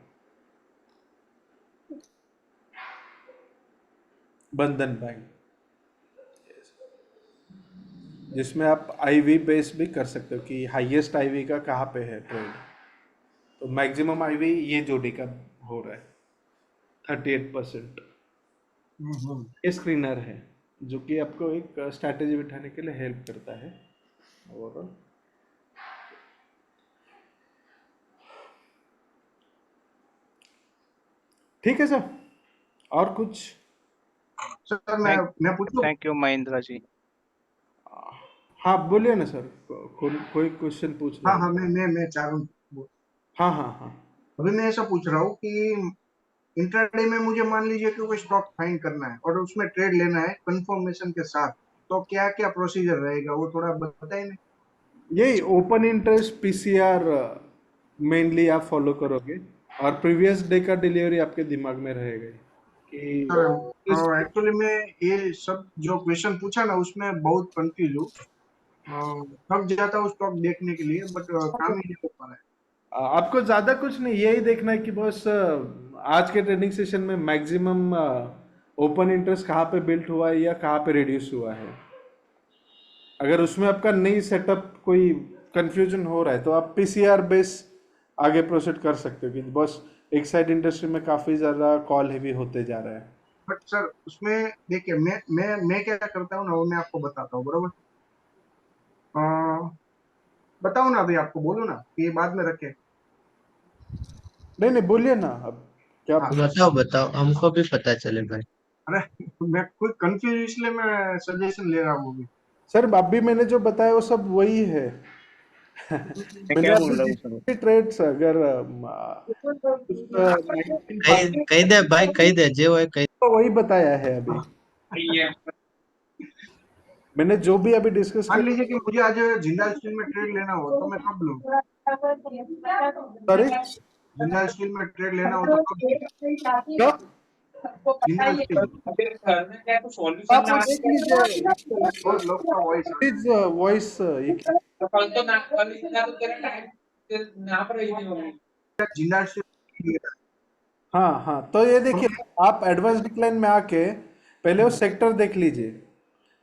बंधन बैंक, जिसमें आप आईवी बेस भी कर सकते हो कि हाईएस्ट आईवी का कहाँ पे है ट्रेड। तो मैक्सिमम आईवी ये जोड़ी का हो रहा है 38%। ये स्क्रीनर है जो कि आपको एक स्ट्रैटेजी बिठाने के लिए हेल्प करता है। और ठीक है सर, और कुछ? सर मैं पूछूं? Thank you Mahendra ji. हाँ बोलिए ना सर, कोई क्वेश्चन पूछ रहा हाँ है? हाँ, मैं चाह रहा हूँ। हाँ हाँ हाँ। अभी मैं ऐसा पूछ रहा हूँ कि इंट्राडे में मुझे मान लीजिए कि कोई स्टॉक फाइंड करना है और उसमें ट्रेड लेना है कंफर्मेशन के साथ, तो क्या क्या प्रोसीजर रहेगा वो थोड़ा बताइए ना। यही ओपन इंटरेस्ट पीसीआर मेनली आप फॉलो करोगे, और प्रीवियस डे का डिलीवरी आपके दिमाग में रहेगा कि सर एक्चुअली मैं ये सब जो क्वेश्चन पूछा ना उसमें बहुत कंफ्यूज हूँ। थक जाता हूँ स्टॉक देखने के लिए, बट काम ही नहीं हो पा रहा है। आपको ज्यादा कुछ नहीं, यही देखना है कि बस आज के ट्रेडिंग सेशन में मैक्सिमम ओपन इंटरेस्ट कहाँ पे बिल्ट हुआ है या कहाँ पे रिड्यूस हुआ है। अगर उसमें आपका नई सेटअप कोई कंफ्यूजन हो रहा है तो आप पीसीआर बेस आगे प्रोसीड कर सकते हो कि बस एक साइड इंडस्ट्री में काफी ज्यादा कॉल हेवी होते जा रहा है। बट सर उसमें देखिए, मैं क्या करता हूँ ना वो मैं आपको बताता हूँ, बरोबर। बताओ ना, अभी आपको बोलूँ ना कि ये बाद में रखे। नहीं नहीं बोलिए ना अब, क्या हाँ, बताओ बताओ, हमको भी पता चले भाई। अरे मैं खुद कंफ्यूज इसलिए मैं सजेशन ले रहा हूँ अभी। सर अभी मैंने जो बताया वो सब वही है। मैं मैंने क्या अभी बोल रहा हूँ सर? जितने ट्रेड्स अगर कही दे भाई, कही दे जे वो है, कही। तो वही बताया है अभी। मैंने जो भी अभी डिस्कस मान किया। लीजिए कि मुझे आज जिंदाल स्टील में ट्रेड लेना हो तो मैं कब लूँ? सॉरी, जिंदाल स्टील में ट्रेड लेना हो तो कब लूँ? क्या? जिंदाल स्टील। आप वो देख लीजिए बहुत लोग का वॉइस आ प्लीज वॉइस ये क्या? रहा है। जिंदाल स्टील। हाँ हाँ, तो ये देखिए, आप एडवांस डिक्लाइन में आके पहले वो सेक्टर देख लीजिए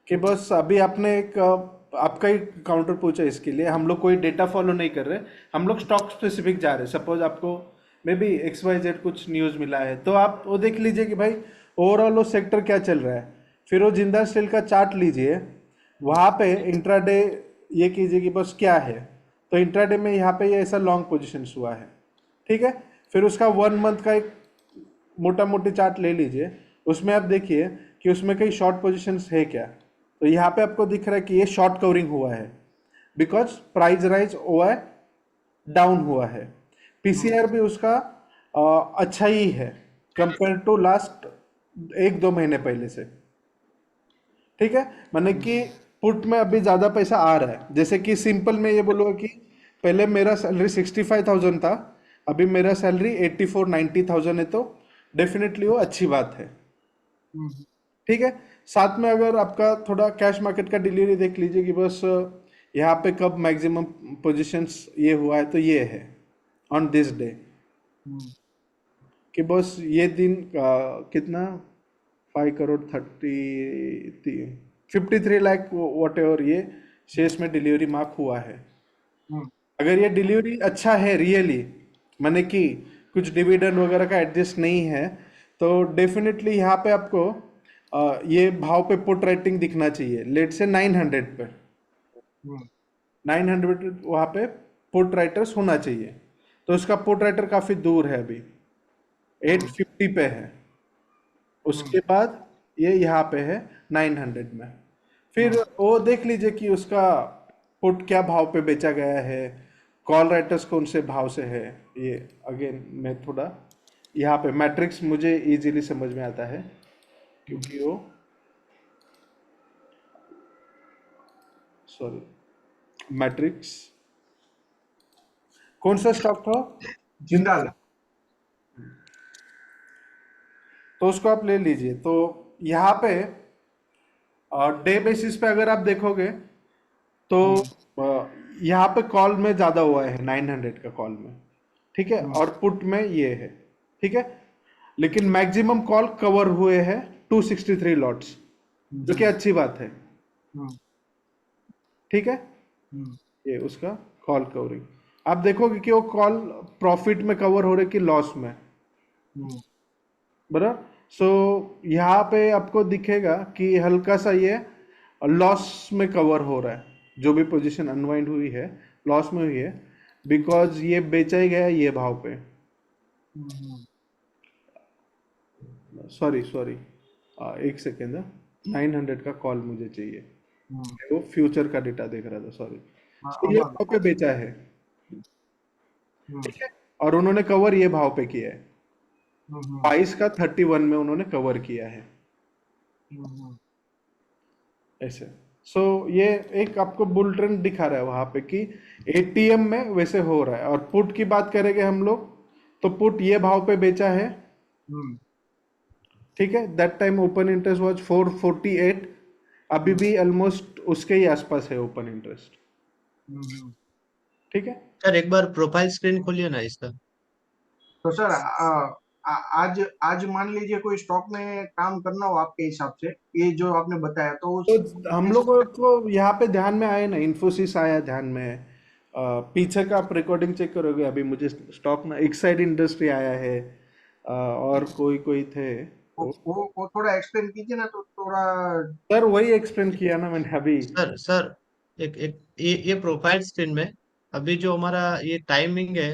कि बस अभी आपने एक आपका ही काउंटर पूछा, इसके लिए हम लोग कोई डेटा फॉलो नहीं कर रहे, हम लोग स्टॉक स्पेसिफिक जा रहे हैं। सपोज आपको मे बी XYZ कुछ न्यूज़ मिला है तो आप वो देख लीजिए कि भाई ओवरऑल वो सेक्टर क्या चल रहा है। फिर वो जिंदा स्टील का चार्ट लीजिए, वहाँ पे इंट्राडे ये कीजिए कि बस क्या है। तो इंट्राडे में यहाँ पे ये ऐसा लॉन्ग पोजिशंस हुआ है, ठीक है। फिर उसका 1 मंथ का एक मोटा मोटी चार्ट ले लीजिए, उसमें आप देखिए कि उसमें कई शॉर्ट पोजीशंस है क्या। तो यहाँ पे आपको दिख रहा है कि ये शॉर्ट कवरिंग हुआ है बिकॉज प्राइस राइज हुआ है, डाउन हुआ है। पीसीआर भी उसका अच्छा ही है कंपेयर टू लास्ट 1-2 महीने पहले से, ठीक है। माने कि पुट में अभी ज़्यादा पैसा आ रहा है। जैसे कि सिंपल में ये बोलूँगा कि पहले मेरा सैलरी 65,000 था, अभी मेरा सैलरी 84-90,000 है, तो डेफिनेटली वो अच्छी बात है, ठीक है। साथ में अगर आपका थोड़ा कैश मार्केट का डिलीवरी देख लीजिए कि बस यहाँ पे कब मैक्सिमम पोजीशंस ये हुआ है, तो ये है ऑन दिस डे कि बस ये दिन कितना 5,53 वॉट एवर ये शेष में डिलीवरी मार्क हुआ है। अगर ये डिलीवरी अच्छा है रियली, माने कि कुछ डिविडेंड वगैरह का एडजस्ट नहीं है, तो डेफिनेटली यहाँ पे आपको ये भाव पे पुट राइटिंग दिखना चाहिए। लेट से 900 पे 900 वहाँ पे पुट राइटर्स होना चाहिए। तो उसका पुट राइटर काफ़ी दूर है, अभी 850 पे है। उसके बाद ये यहाँ पे है 900 में। फिर वो देख लीजिए कि उसका पुट क्या भाव पे बेचा गया है, कॉल राइटर्स कौन से भाव से है। ये अगेन मैं थोड़ा यहाँ पे मैट्रिक्स मुझे इजीली समझ में आता है क्योंकि वो सॉरी मैट्रिक्स कौन सा स्टॉक था? जिंदाल। तो उसको आप ले लीजिए। तो यहाँ पे डे बेसिस पे अगर आप देखोगे तो यहाँ पे कॉल में ज़्यादा हुआ है 900 का कॉल में, ठीक है, और पुट में ये है, ठीक है। लेकिन मैक्सिमम कॉल कवर हुए हैं 263 लॉट्स, जो कि अच्छी बात है, ठीक है। ये उसका कॉल कवरिंग आप देखोगे कि वो कॉल प्रॉफिट में कवर हो रहे कि लॉस में, बराबर। सो यहाँ पे आपको दिखेगा कि हल्का सा ये लॉस में कवर हो रहा है, जो भी पोजीशन अनवाइंड हुई है लॉस में हुई है, बिकॉज ये बेचा ही गया ये भाव पे। सॉरी एक सेकेंड, 900 का कॉल मुझे चाहिए। वो फ्यूचर का डेटा देख रहा था, सॉरी। हाँ, तो ये अमाउंट। भाव पे बेचा है, हम्म, ठीक है, और उन्होंने कवर ये भाव पे किया है, हम्म, 22 का 31 में उन्होंने कवर किया है, हम्म, ऐसे। सो ये एक आपको बुल ट्रेंड दिखा रहा है वहां पे कि एटीएम में वैसे हो रहा है। और पुट की बात करेंगे हम लोग, तो पुट ये भाव पे बेचा है, हम्म, ठीक है। That time open interest was 448, अभी भी ऑलमोस्ट उसके ही आसपास है ओपन इंटरेस्ट, हम्म। ठीक है। सर एक बार प्रोफाइल स्क्रीन खोलिए ना इसका। तो सर आज आज मान लीजिए कोई स्टॉक में काम करना हो आपके हिसाब से, ये जो आपने बताया, तो तो उस हम लोगों को यहाँ पे ध्यान में आए ना, इन्फोसिस आया ध्यान में, पीछे का आप रिकॉर्डिंग चेक करोगे, अभी मुझे स्टॉक में एक्साइड इंडस्ट्री आया है, और कोई कोई थे। वो थोड़ा एक्सप्लेन कीजिए ना, तो थोड़ा। सर वही एक्सप्लेन किया ना मैंने अभी। सर एक एक ये प्रोफाइल स्क्रीन में अभी जो हमारा ये टाइमिंग है,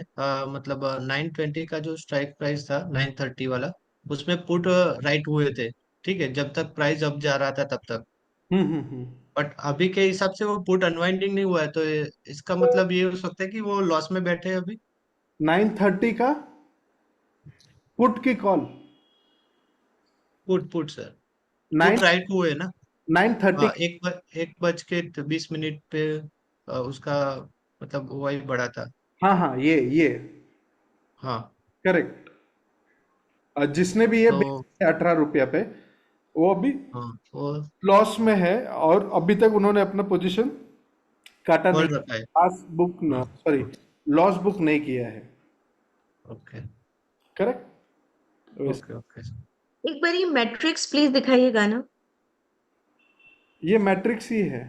मतलब 9:20 का जो स्ट्राइक प्राइस था 9:30 वाला, उसमें पुट राइट हुए थे, ठीक है, जब तक प्राइस अप जा रहा था तब तक। हम्म। बट अभी के हिसाब से वो पुट अनवाइंडिंग नहीं हुआ है, तो इसका मतलब ये हो सकता है कि वो लॉस में बैठे हैं अभी। 9:30 का पुट की call, put sir, nine put right हुए है ना। 9:30। हाँ, 1:20 पे उसका मतलब वही बढ़ा था। हाँ हाँ, ये हाँ, करेक्ट। जिसने भी ये तो 18 रुपया पे, वो अभी हाँ वो लॉस में है, और अभी तक उन्होंने अपना पोजीशन काटा नहीं, कॉल रखा है। लॉस बुक हाँ, सॉरी, लॉस बुक नहीं किया है, ओके करेक्ट। Okay okay. एक बार ये मैट्रिक्स प्लीज दिखाइएगा ना। ये मैट्रिक्स ही है।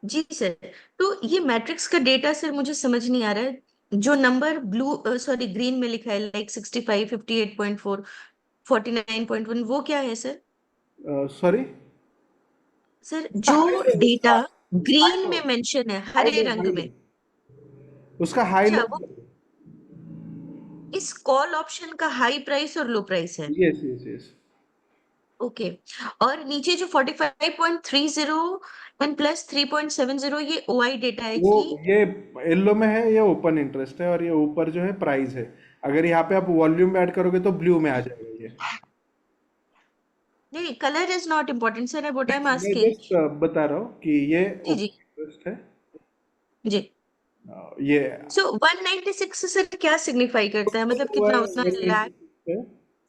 जी सर। तो ये मैट्रिक्स का डेटा सर मुझे समझ नहीं आ रहा है। जो नंबर ब्लू सॉरी ग्रीन में लिखा है लाइक 65, 58.4, 49.1, वो क्या है सर? सॉरी, सर उसका जो high low, data high green low, में मेंशन है हाई हरे लो, रंग हाई लो, में, उसका हाई लो। अच्छा वो इस कॉल ऑप्शन का हाई प्राइस और लो प्राइस है। Yes yes yes. ओके। और नीचे जो 45.30 एंड प्लस 3.70 ये ओआई डेटा है वो कि ये येलो में है, ये ओपन इंटरेस्ट है, और ये ऊपर जो है प्राइस है। अगर यहाँ पे आप वॉल्यूम ऐड करोगे तो ब्लू में आ जाएगा ये। नहीं, colour is not important sir, what I am मैं आस्किंग। जस्ट बता रहा हूँ कि ये जी जी ओपन इंटरेस्ट है, जी। ये सो 196 सर क्या सिग्निफाई करता है, मतलब हुआ कितना है उतना लाख? 196 है,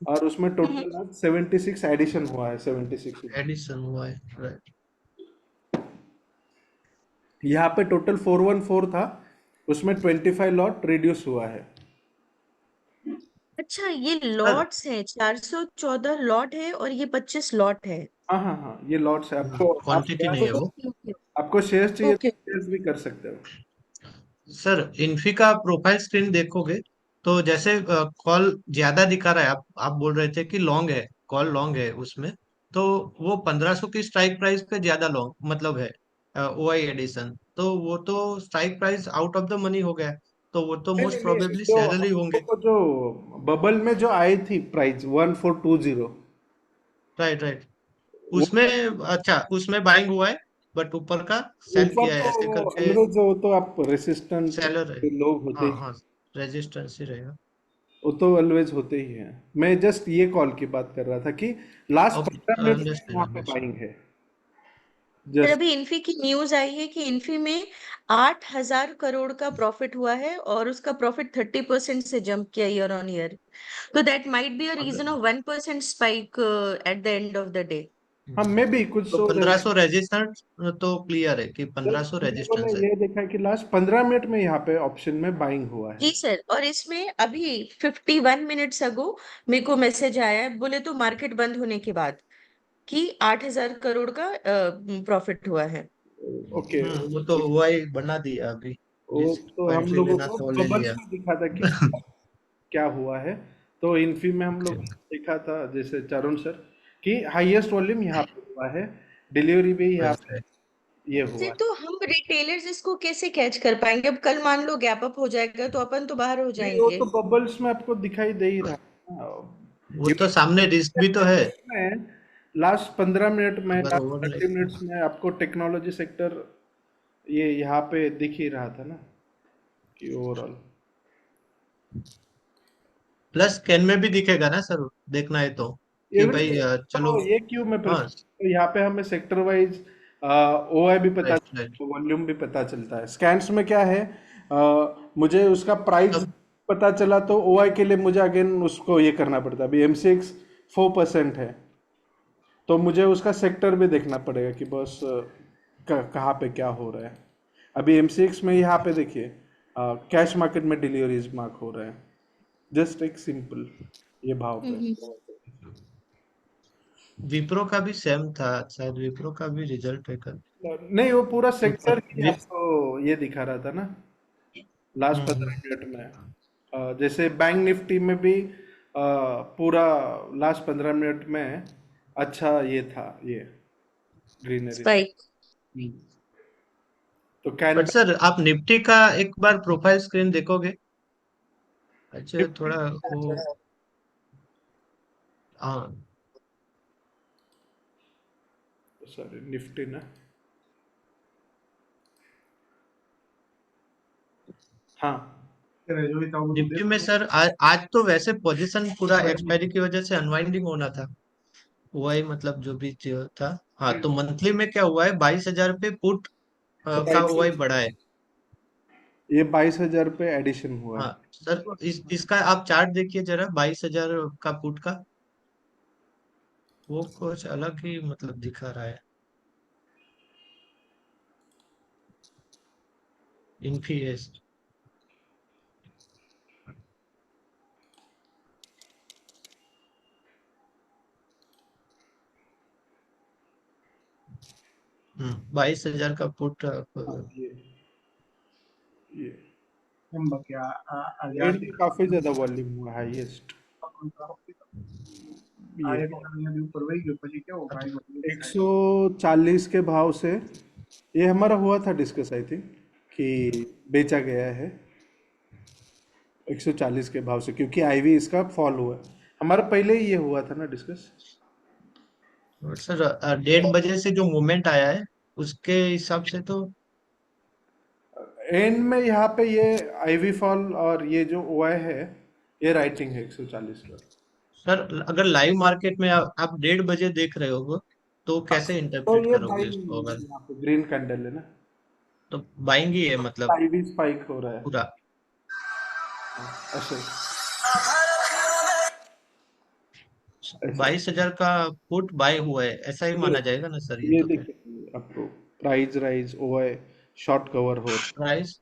और उसमें टोटल 76 एडिशन हुआ है, 76। एडिशन हुआ है, राइट। यहाँ पे टोटल 414 था, उसमें 25 लॉट रिड्यूस हुआ है। अच्छा ये सर लॉट्स है, 414 लॉट है और ये 25 लॉट है। हाँ हाँ हाँ, ये लॉट्स है। आपको आप क्वांटिटी नहीं है वो। ओके ओके आपको शेयर्स चाहिए तो ओके। शेयर्स भी कर सकते हो। सर इन्फी का प्रोफाइल स्क्रीन देखोगे तो जैसे कॉल ज्यादा दिखा रहा है, आप बोल रहे थे कि लॉन्ग है, कॉल लॉन्ग है उसमें, तो वो 1500 की स्ट्राइक प्राइस पे ज्यादा लॉन्ग मतलब है ओआई एडिशन, तो वो तो strike price out of the money हो गया, तो वो तो नहीं मोस्ट नहीं नहीं, प्रोबेबली जो सेलर हम ही होंगे। लोगों को जो बबल में जो आई थी प्राइस 1420, राइट राइट, वो उसमें अच्छा उसमें बाइंग हुआ है, बट ऊपर का सेल ऊपर किया है तो ऐसे करके ऑलवेज वो तो आप रेसिस्टेंट सेलर है। लोग होते हाँ ही, हाँ, रेजिस्टेंस ही रहेगा। वो तो ऑलवेज होते ही हैं। मैं जस्ट ये कॉल की बात कर रहा था कि लास्ट ओके, 15 मिनट में अंडरस्टैंड वहां पे अंडरस्टैंड। बाइंग है सर जस्ट। अभी इन्फी की न्यूज आई है कि इन्फी में 8,000 करोड़ का प्रॉफिट हुआ है और उसका प्रॉफिट 30% से जंप किया ईयर ऑन ईयर। तो that might be a reason of 1% spike at the end of the day. हाँ मे भी कुछ तो सो 1500 रेजिस्टेंस तो क्लियर है कि 1500 मैंने रेजिस्टेंस है। ये देखा कि लास्ट 15 मिनट में यहाँ पे ऑप्शन में बाइंग हुआ जी है। सर, और इसमें अभी 51 मिनट्स अगो मेरे को मैसेज आया है, बोले तो मार्केट बंद होने के बाद, कि 8,000 करोड़ का प्रॉफिट हुआ है। ओके, वो तो वही बना दिया अभी, वो तो जिसको हम एंट्री लोगों लेना को था वो ले बबल्स लिया। में दिखा था कि क्या हुआ है। तो इन्फी में हम लोग Okay. देखा था, जैसे चारुन सर, कि हाईएस्ट वॉल्यूम यहाँ पे हुआ है, डिलीवरी भी यहाँ Right, पे right. ये सर हुआ है। तो हम रिटेलर्स इसको कैसे कैच कर पाएंगे? अब कल मान लो गैप अप हो जाएगा तो अपन तो बाहर हो नहीं, वो जाएंगे। तो बबल्स में आपको दिखाई दे ही रहा है। वो तो सामने रिस्क भी तो है। में लास्ट 15 मिनट में, अगर लास्ट ओवर 30 मिनट्स में आपको टेक्नोलॉजी सेक्टर ये यहाँ पे दिख ही रहा था ना कि ओवरऑल प्लस कैन में भी दिखेगा ना सर, देखना है तो कि भाई चलो। तो ये क्यों मैं हाँ, तो यहाँ पे हमें सेक्टर वाइज ओआई भी पता राइट चलता राइट। है, वॉल्यूम भी पता चलता है। स्कैन्स में क्या है, मुझे उसका प्राइस सब पता चला तो ओआई के लिए मुझे अगेन उसको ये करना पड़ता है। अभी एमसीएक्स 4% है तो मुझे उसका सेक्टर भी देखना पड़ेगा कि बस कहाँ पे क्या हो रहा है। अभी एमसीएक्स में यहाँ पे देखिए कैश मार्केट में डिलीवरीज मार्क हो रहे हैं, जस्ट एक सिंपल ये भाव पे। विप्रो का भी सेम था शायद, विप्रो का भी रिजल्ट है कल। नहीं, वो पूरा सेक्टर ही विप आपको ये दिखा रहा था ना लास्ट 15 मिनट में। जैसे बैंक निफ्टी में भी पूरा लास्ट 15 मिनट में अच्छा ये था, ये ग्रीनरी। स्पाइक। तो कैन बट सर आप निफ्टी का एक बार प्रोफाइल स्क्रीन देखोगे? अच्छा थोड़ा वो, हाँ सॉरी निफ्टी ना, हाँ निफ्टी में सर आज तो वैसे पोजीशन पूरा एक्सपायरी की वजह से अनवाइंडिंग होना था, वही मतलब जो भी था। हाँ तो मंथली में क्या हुआ है, 22,000 पे पुट का वही बढ़ा है। ये 22,000 पे एडिशन हुआ है। हाँ सर, इसका आप चार्ट देखिए जरा, 22,000 का पुट का, वो कुछ अलग ही मतलब दिखा रहा है। इन्फीएस, हम्म, 22,000 का पुट हाँ, ये हम क्या ट्रेड में काफी ज्यादा वॉल्यूम हुआ, हाईएस्ट। ये ऊपर वही के ऊपर क्या होगा 140 के भाव से ये हमारा हुआ था डिस्कस, आई थिंक कि बेचा गया है 140 के भाव से, क्योंकि आईवी इसका फॉल हुआ है। हमारा पहले ही ये हुआ था ना डिस्कस। सर 1:30 बजे से जो मूवमेंट आया है उसके हिसाब से तो एंड में यहाँ पे ये आईवी फॉल और ये जो ओआई है ये राइटिंग है 140 का। सर अगर लाइव मार्केट में आप 1:30 बजे देख रहे हो तो कैसे तो इंटरप्रेट ये करोगे इसको? अगर बाइंग, यहाँ पे ग्रीन कैंडल है ना, तो बाइंग ही है मतलब आईवी स्पाइक हो रहा है पूरा। ऐसे। 22,000 का पुट बाय हुआ है, ऐसा ही माना जाएगा ना सर ये ये तो? फिर देखिए आपको price rise OI short cover हो प्राइस,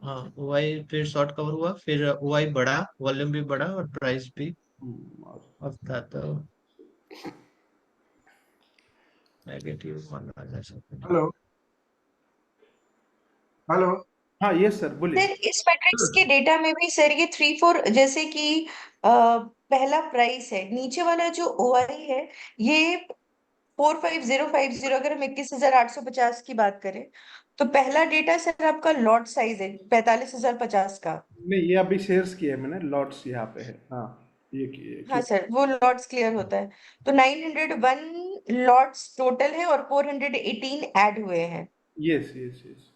हाँ ओआई फिर शॉर्ट कवर हुआ, फिर ओआई बढ़ा, वॉल्यूम भी बढ़ा और प्राइस भी अब था, तो नेगेटिव माना जा सकता है। हेलो हेलो हाँ ये सर बोलिए। सर इस मैट्रिक्स के डेटा में भी सर ये 3-4 जैसे कि पहला प्राइस है, नीचे वाला जो ओआई है ये 45050, अगर हम 21,850 की बात करें तो पहला डेटा सर आपका लॉट साइज है 45,050 का। नहीं ये अभी शेयर्स किए मैंने, लॉट्स यहाँ पे है। हाँ ये किए हाँ सर, वो लॉट्स क्लियर होता है, तो 901 लॉट्स टोटल है और 418 ऐड हुए हैं। Yes yes yes.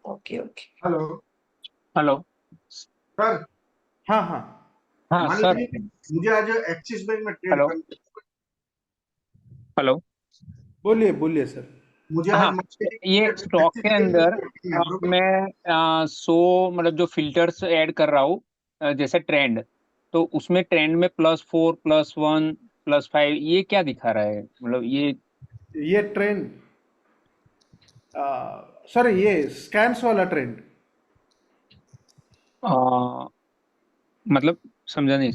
Okay okay. Hello hello. Sir हाँ हाँ हाँ मान सर। लीजिए मुझे आज एक्सिस बैंक में ट्रेड हेलो करना हेलो। बोलिए बोलिए सर। मुझे आज हाँ, ये मार्केट स्टॉक एक्सिस के बैंक में अंदर ट्रेड करना है बरोबर। मैं 100 मतलब जो फिल्टर्स ऐड कर रहा हूँ, जैसे ट्रेंड, तो उसमें ट्रेंड में +4 +1 +5 ये क्या दिखा रहा है? मतलब ये ट्रेंड सर ये स्कैन्स वाला ट्रेंड। आ, मतलब समझा नहीं।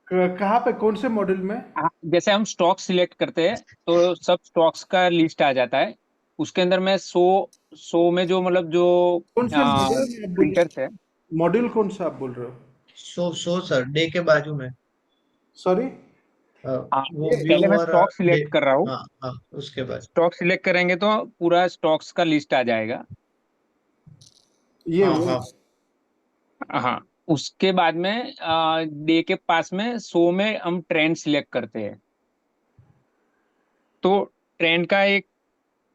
कहाँ पे, कौन से मॉडल में? जैसे हम स्टॉक सिलेक्ट करते हैं तो सब स्टॉक्स का लिस्ट आ जाता है, उसके अंदर मैं 100 में जो मतलब जो कौन से मॉडल में आप बोल, फिल्टर्स है। मॉडल कौन सा आप बोल रहे हो? सो सर डे के बाजू में सॉरी वो व्यू पहले मैं और स्टॉक डे, सिलेक्ट कर रहा हूँ, हाँ हाँ उसके बाद स्टॉक सिलेक्ट करेंगे तो पूरा स्टॉक्स का लिस्ट आ जाएगा। ये हाँ वो हाँ हाँ, उसके बाद में डे के पास में 100 में हम ट्रेंड सिलेक्ट करते हैं। तो ट्रेंड का एक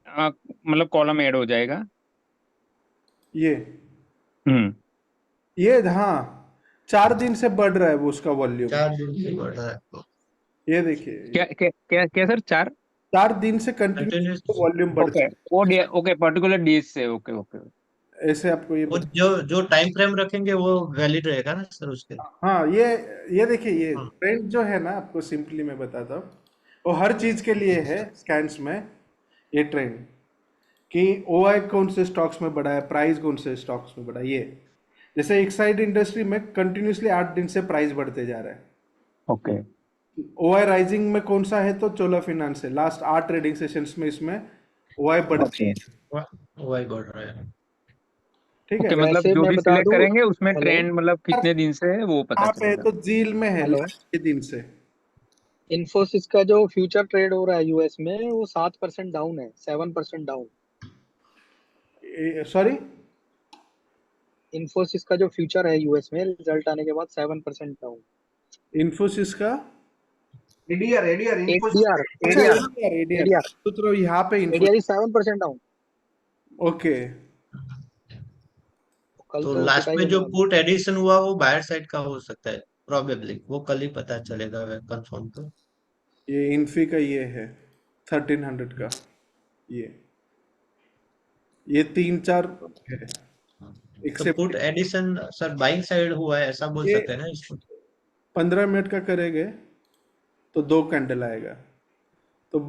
मतलब कॉलम ऐड हो जाएगा। ये हम्म। ये हाँ 4 दिन से बढ़ रहा है वो उसका वॉल्यूम। 4 दिन से बढ़ रहा है ये देखिए क्या क्या क्या क्या सर? 4? 4 दिन से कंटिन्यू कंटिन्यूस। वॉल्यूम बढ़ ओके, वो डे, ओके पर्टिकुलर डेज से, ओके ओके। ऐसे आपको ये वो जो जो टाइम फ्रेम रखेंगे वो वैलिड रहेगा ना सर उसके। हाँ ये देखिए ये हाँ ट्रेंड जो है ना आपको सिंपली मैं बताता हूँ वो हर चीज के लिए है स्कैन्स में। ये ट्रेंड कि ओआई कौन से स्टॉक्स में बढ़ा है, प्राइस कौन से स्टॉक्स में बढ़ा है। ये जैसे एक्साइड इंडस्ट्री में कंटिन्यूसली 8 दिन से प्राइस बढ़ते जा रहा है। ओके। ओआई राइजिंग में कौन सा है तो चोला फिनांस है। लास्ट 8 ट्रेडिंग सेशंस में इसमें ओआई बढ़ती है। वही बढ़ रहा है। ठीक है। ओके, मतलब वैसे जो मैं भी बता सिलेक्ट दूं, करेंगे उसमें हेलो ट्रेंड मतलब कितने दिन से है वो पता कहाँ पे है चलेगा। तो जील में है हेलो, लास्ट 6 दिन से। इन्फोसिस का जो फ्यूचर ट्रेड हो रहा है यूएस में वो 7% डाउन है, 7% डाउन। सॉरी इन्फोसिस का जो फ्यूचर है यूएस में रिजल्ट आने के बाद 7% डाउन। इन्फोसिस का एडीआर एडीआर इन्फोसिस एडीआर अच्छा एडीआर एडीआर एडीआर सोच रहा हूँ यहाँ पे एडीआर इन्फोसिस। 7% डाउन। ओके कल तो तो लास्ट पिटाई में होने जो वाली है। पुट एडिशन हुआ वो बायर साइड का हो सकता है प्रोबेबली, वो कल ही पता चलेगा कंफर्म तो। ये इन्फी का ये है 1300 का। ये 3-4 है तो put except. Addition sir buying side हुआ है ऐसा बोल ये सकते हैं ना इसको। 15 मिनट का करेंगे तो 2 कैंडल आएगा तो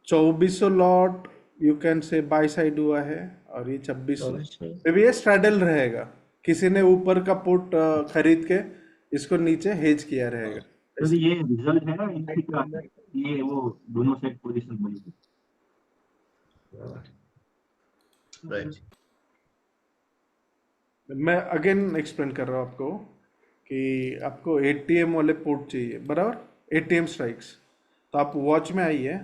2400 लॉट यू कैन से बाई साइड हुआ है और ये 2600 मे भी ये स्ट्रैडल रहेगा। किसी ने ऊपर का पुट खरीद के इसको नीचे हेज किया रहेगा। सर ये रिजल्ट है ना इनकी का, ये वो दोनों साइड पोजीशन बनी थी। राइट। मैं अगेन एक्सप्लेन कर रहा हूँ आपको कि आपको एटीएम वाले पुट चाहिए बराबर, एटीएम स्ट्राइक्स। तो आप वॉच में आइए,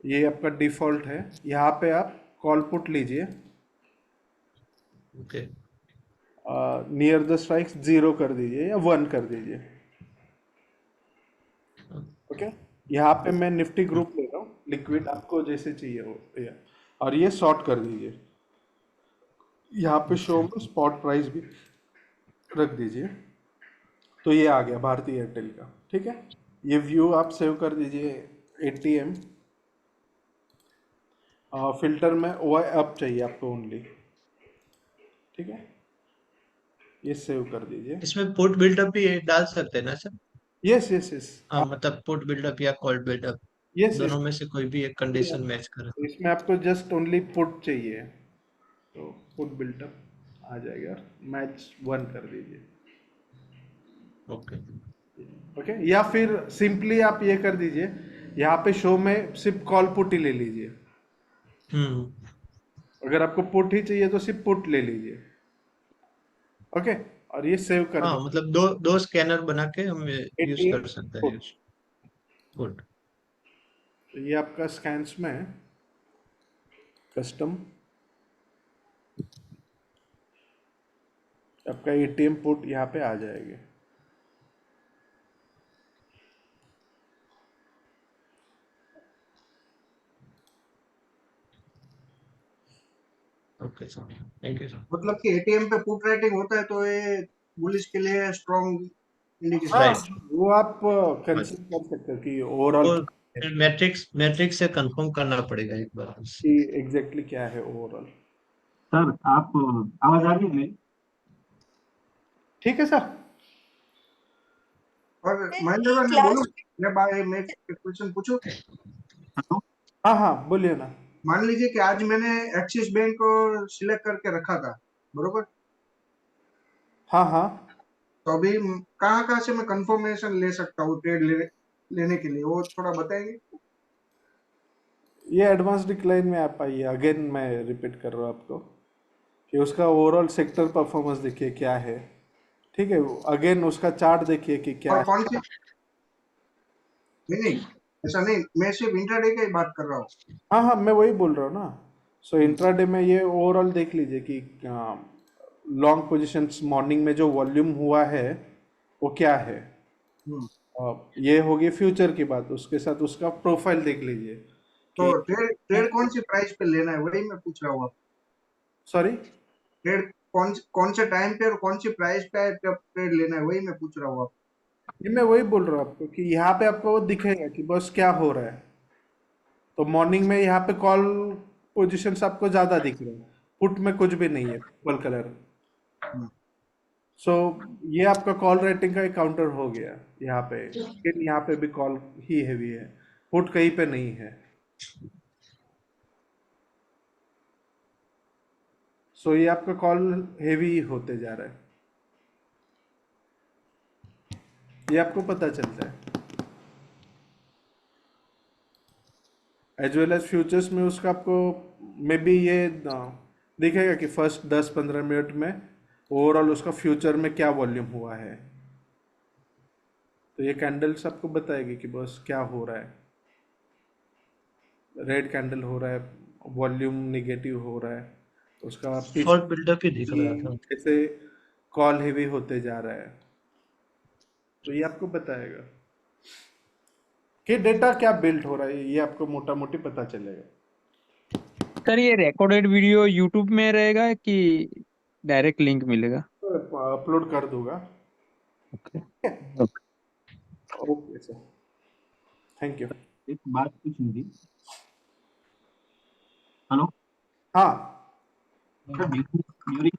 ये आपका डिफॉल्ट है। यहाँ पे आप कॉल पुट लीजिए, ओके नियर द स्ट्राइक्स 0 कर दीजिए या 1 कर दीजिए। ओके यहाँ पे मैं निफ्टी ग्रुप ले रहा हूँ, लिक्विड आपको जैसे चाहिए हो या, और ये शॉर्ट कर दीजिए। यहाँ पे शो में स्पॉट प्राइस भी रख दीजिए। तो ये आ गया भारतीय एयरटेल का। ठीक है, ये व्यू आप सेव कर दीजिए। एटीएम फिल्टर में ओआई अप चाहिए आपको ओनली। ठीक है, ये सेव कर दीजिए। इसमें पुट बिल्डअप भी डाल सकते हैं ना सर। यस यस यस हाँ मतलब पुट बिल्डअप या कॉल बिल्डअप यस यस। दोनों में से कोई भी एक कंडीशन मैच करे। इसमें आपको जस्ट ओनली पुट चाहिए तो पुट बिल्टअप आ जाएगा, मैच 1 कर दीजिए। ओके ओके या फिर सिंपली आप ये कर दीजिए, यहाँ पे शो में सिर्फ कॉल पुट ही ले लीजिए। अगर आपको पुट ही चाहिए तो सिर्फ पुट ले लीजिए। ओके और ये सेव कर हाँ दो। मतलब दो दो स्कैनर बना के हम यूज एटीएम कर सकते हैं। Put, good. तो ये आपका स्कैन्स में है कस्टम। आपका एटीएम पुट यहाँ पे आ जाएगा। Okay sir, thank you sir. मतलब कि एटीएम पे पुट राइटिंग होता है तो ये बुलिश के लिए स्ट्रॉन्ग इंडिकेशन। हाँ राइट। वो आप कंसिडर कर सकते हो कि ओवरऑल वो मैट्रिक्स से कंफर्म करना पड़ेगा एक बार। कि एग्जैक्टली क्या है ओवरऑल। सर आप आवाज आ रही है मेरी? ठीक है सर। और महेंद्र भाई मैं बोलूं, मैं क्वेश्चन पूछूं? हेलो हाँ हाँ बोलिए ना। मान लीजिए कि आज मैंने एक्सिस बैंक को सिलेक्ट करके रखा था, बरोबर? हाँ हाँ तो अभी कहाँ से मैं कंफर्मेशन ले सकता हूँ ट्रेड लेने के लिए, वो थोड़ा बताएंगे? ये एडवांस डिक्लाइन में आप आइए। अगेन मैं रिपीट कर रहा हूँ आपको कि उसका ओवरऑल सेक्टर परफॉर्मेंस देखिए क्या है। ठीक है, अगेन उसका चार्ट देखिए कि क्या और है। कौन सी? नहीं ऐसा नहीं, मैं सिर्फ इंट्राडे की बात कर रहा हूँ। हाँ हाँ मैं वही बोल रहा हूँ ना। सो इंट्राडे में ये ओवरऑल देख लीजिए कि लॉन्ग पोजीशंस मॉर्निंग में जो वॉल्यूम हुआ है वो क्या है। ये होगी फ्यूचर की बात, उसके साथ उसका प्रोफाइल देख लीजिए तो कि ट्रेड कौन सी प्राइस पे लेना है, वही मैं पूछ रहा हूँ। आप सॉरी ट्रेड कौन से टाइम पे और कौन सी प्राइस पे ट्रेड लेना है, वही मैं पूछ रहा हूँ। आप ये मैं वही बोल रहा हूँ आपको कि यहाँ पे आपको वो दिखेगा कि बस क्या हो रहा है। तो मॉर्निंग में यहाँ पे कॉल पोजीशंस आपको ज्यादा दिख रहे हैं, पुट में कुछ भी नहीं है पर्पल कलर। सो ये आपका कॉल राइटिंग का एक काउंटर हो गया यहाँ पे, लेकिन यहाँ पे भी कॉल ही हैवी है, पुट कहीं पे नहीं है। सो ये आपका कॉल हेवी होते जा रहा है, ये आपको पता चलता है। एज वेल एज फ्यूचर्स में उसका आपको मे बी ये दिखेगा कि फर्स्ट 10-15 मिनट में ओवरऑल उसका फ्यूचर में क्या वॉल्यूम हुआ है। तो ये कैंडल्स आपको बताएगी कि बस क्या हो रहा है। रेड कैंडल हो रहा है, वॉल्यूम निगेटिव हो रहा है, उसका फॉल बिल्डअप ही दिख रहा था। कैसे कॉल हेवी होते जा रहा है, तो ये आपको बताएगा कि डेटा क्या बिल्ड हो रहा है, ये आपको मोटा मोटी पता चलेगा। सर ये रिकॉर्डेड वीडियो यूट्यूब में रहेगा कि डायरेक्ट लिंक मिलेगा? अपलोड कर दूंगा। Okay okay sir, thank you. एक बात पूछनी थी। हेलो हाँ ड्यूरिंग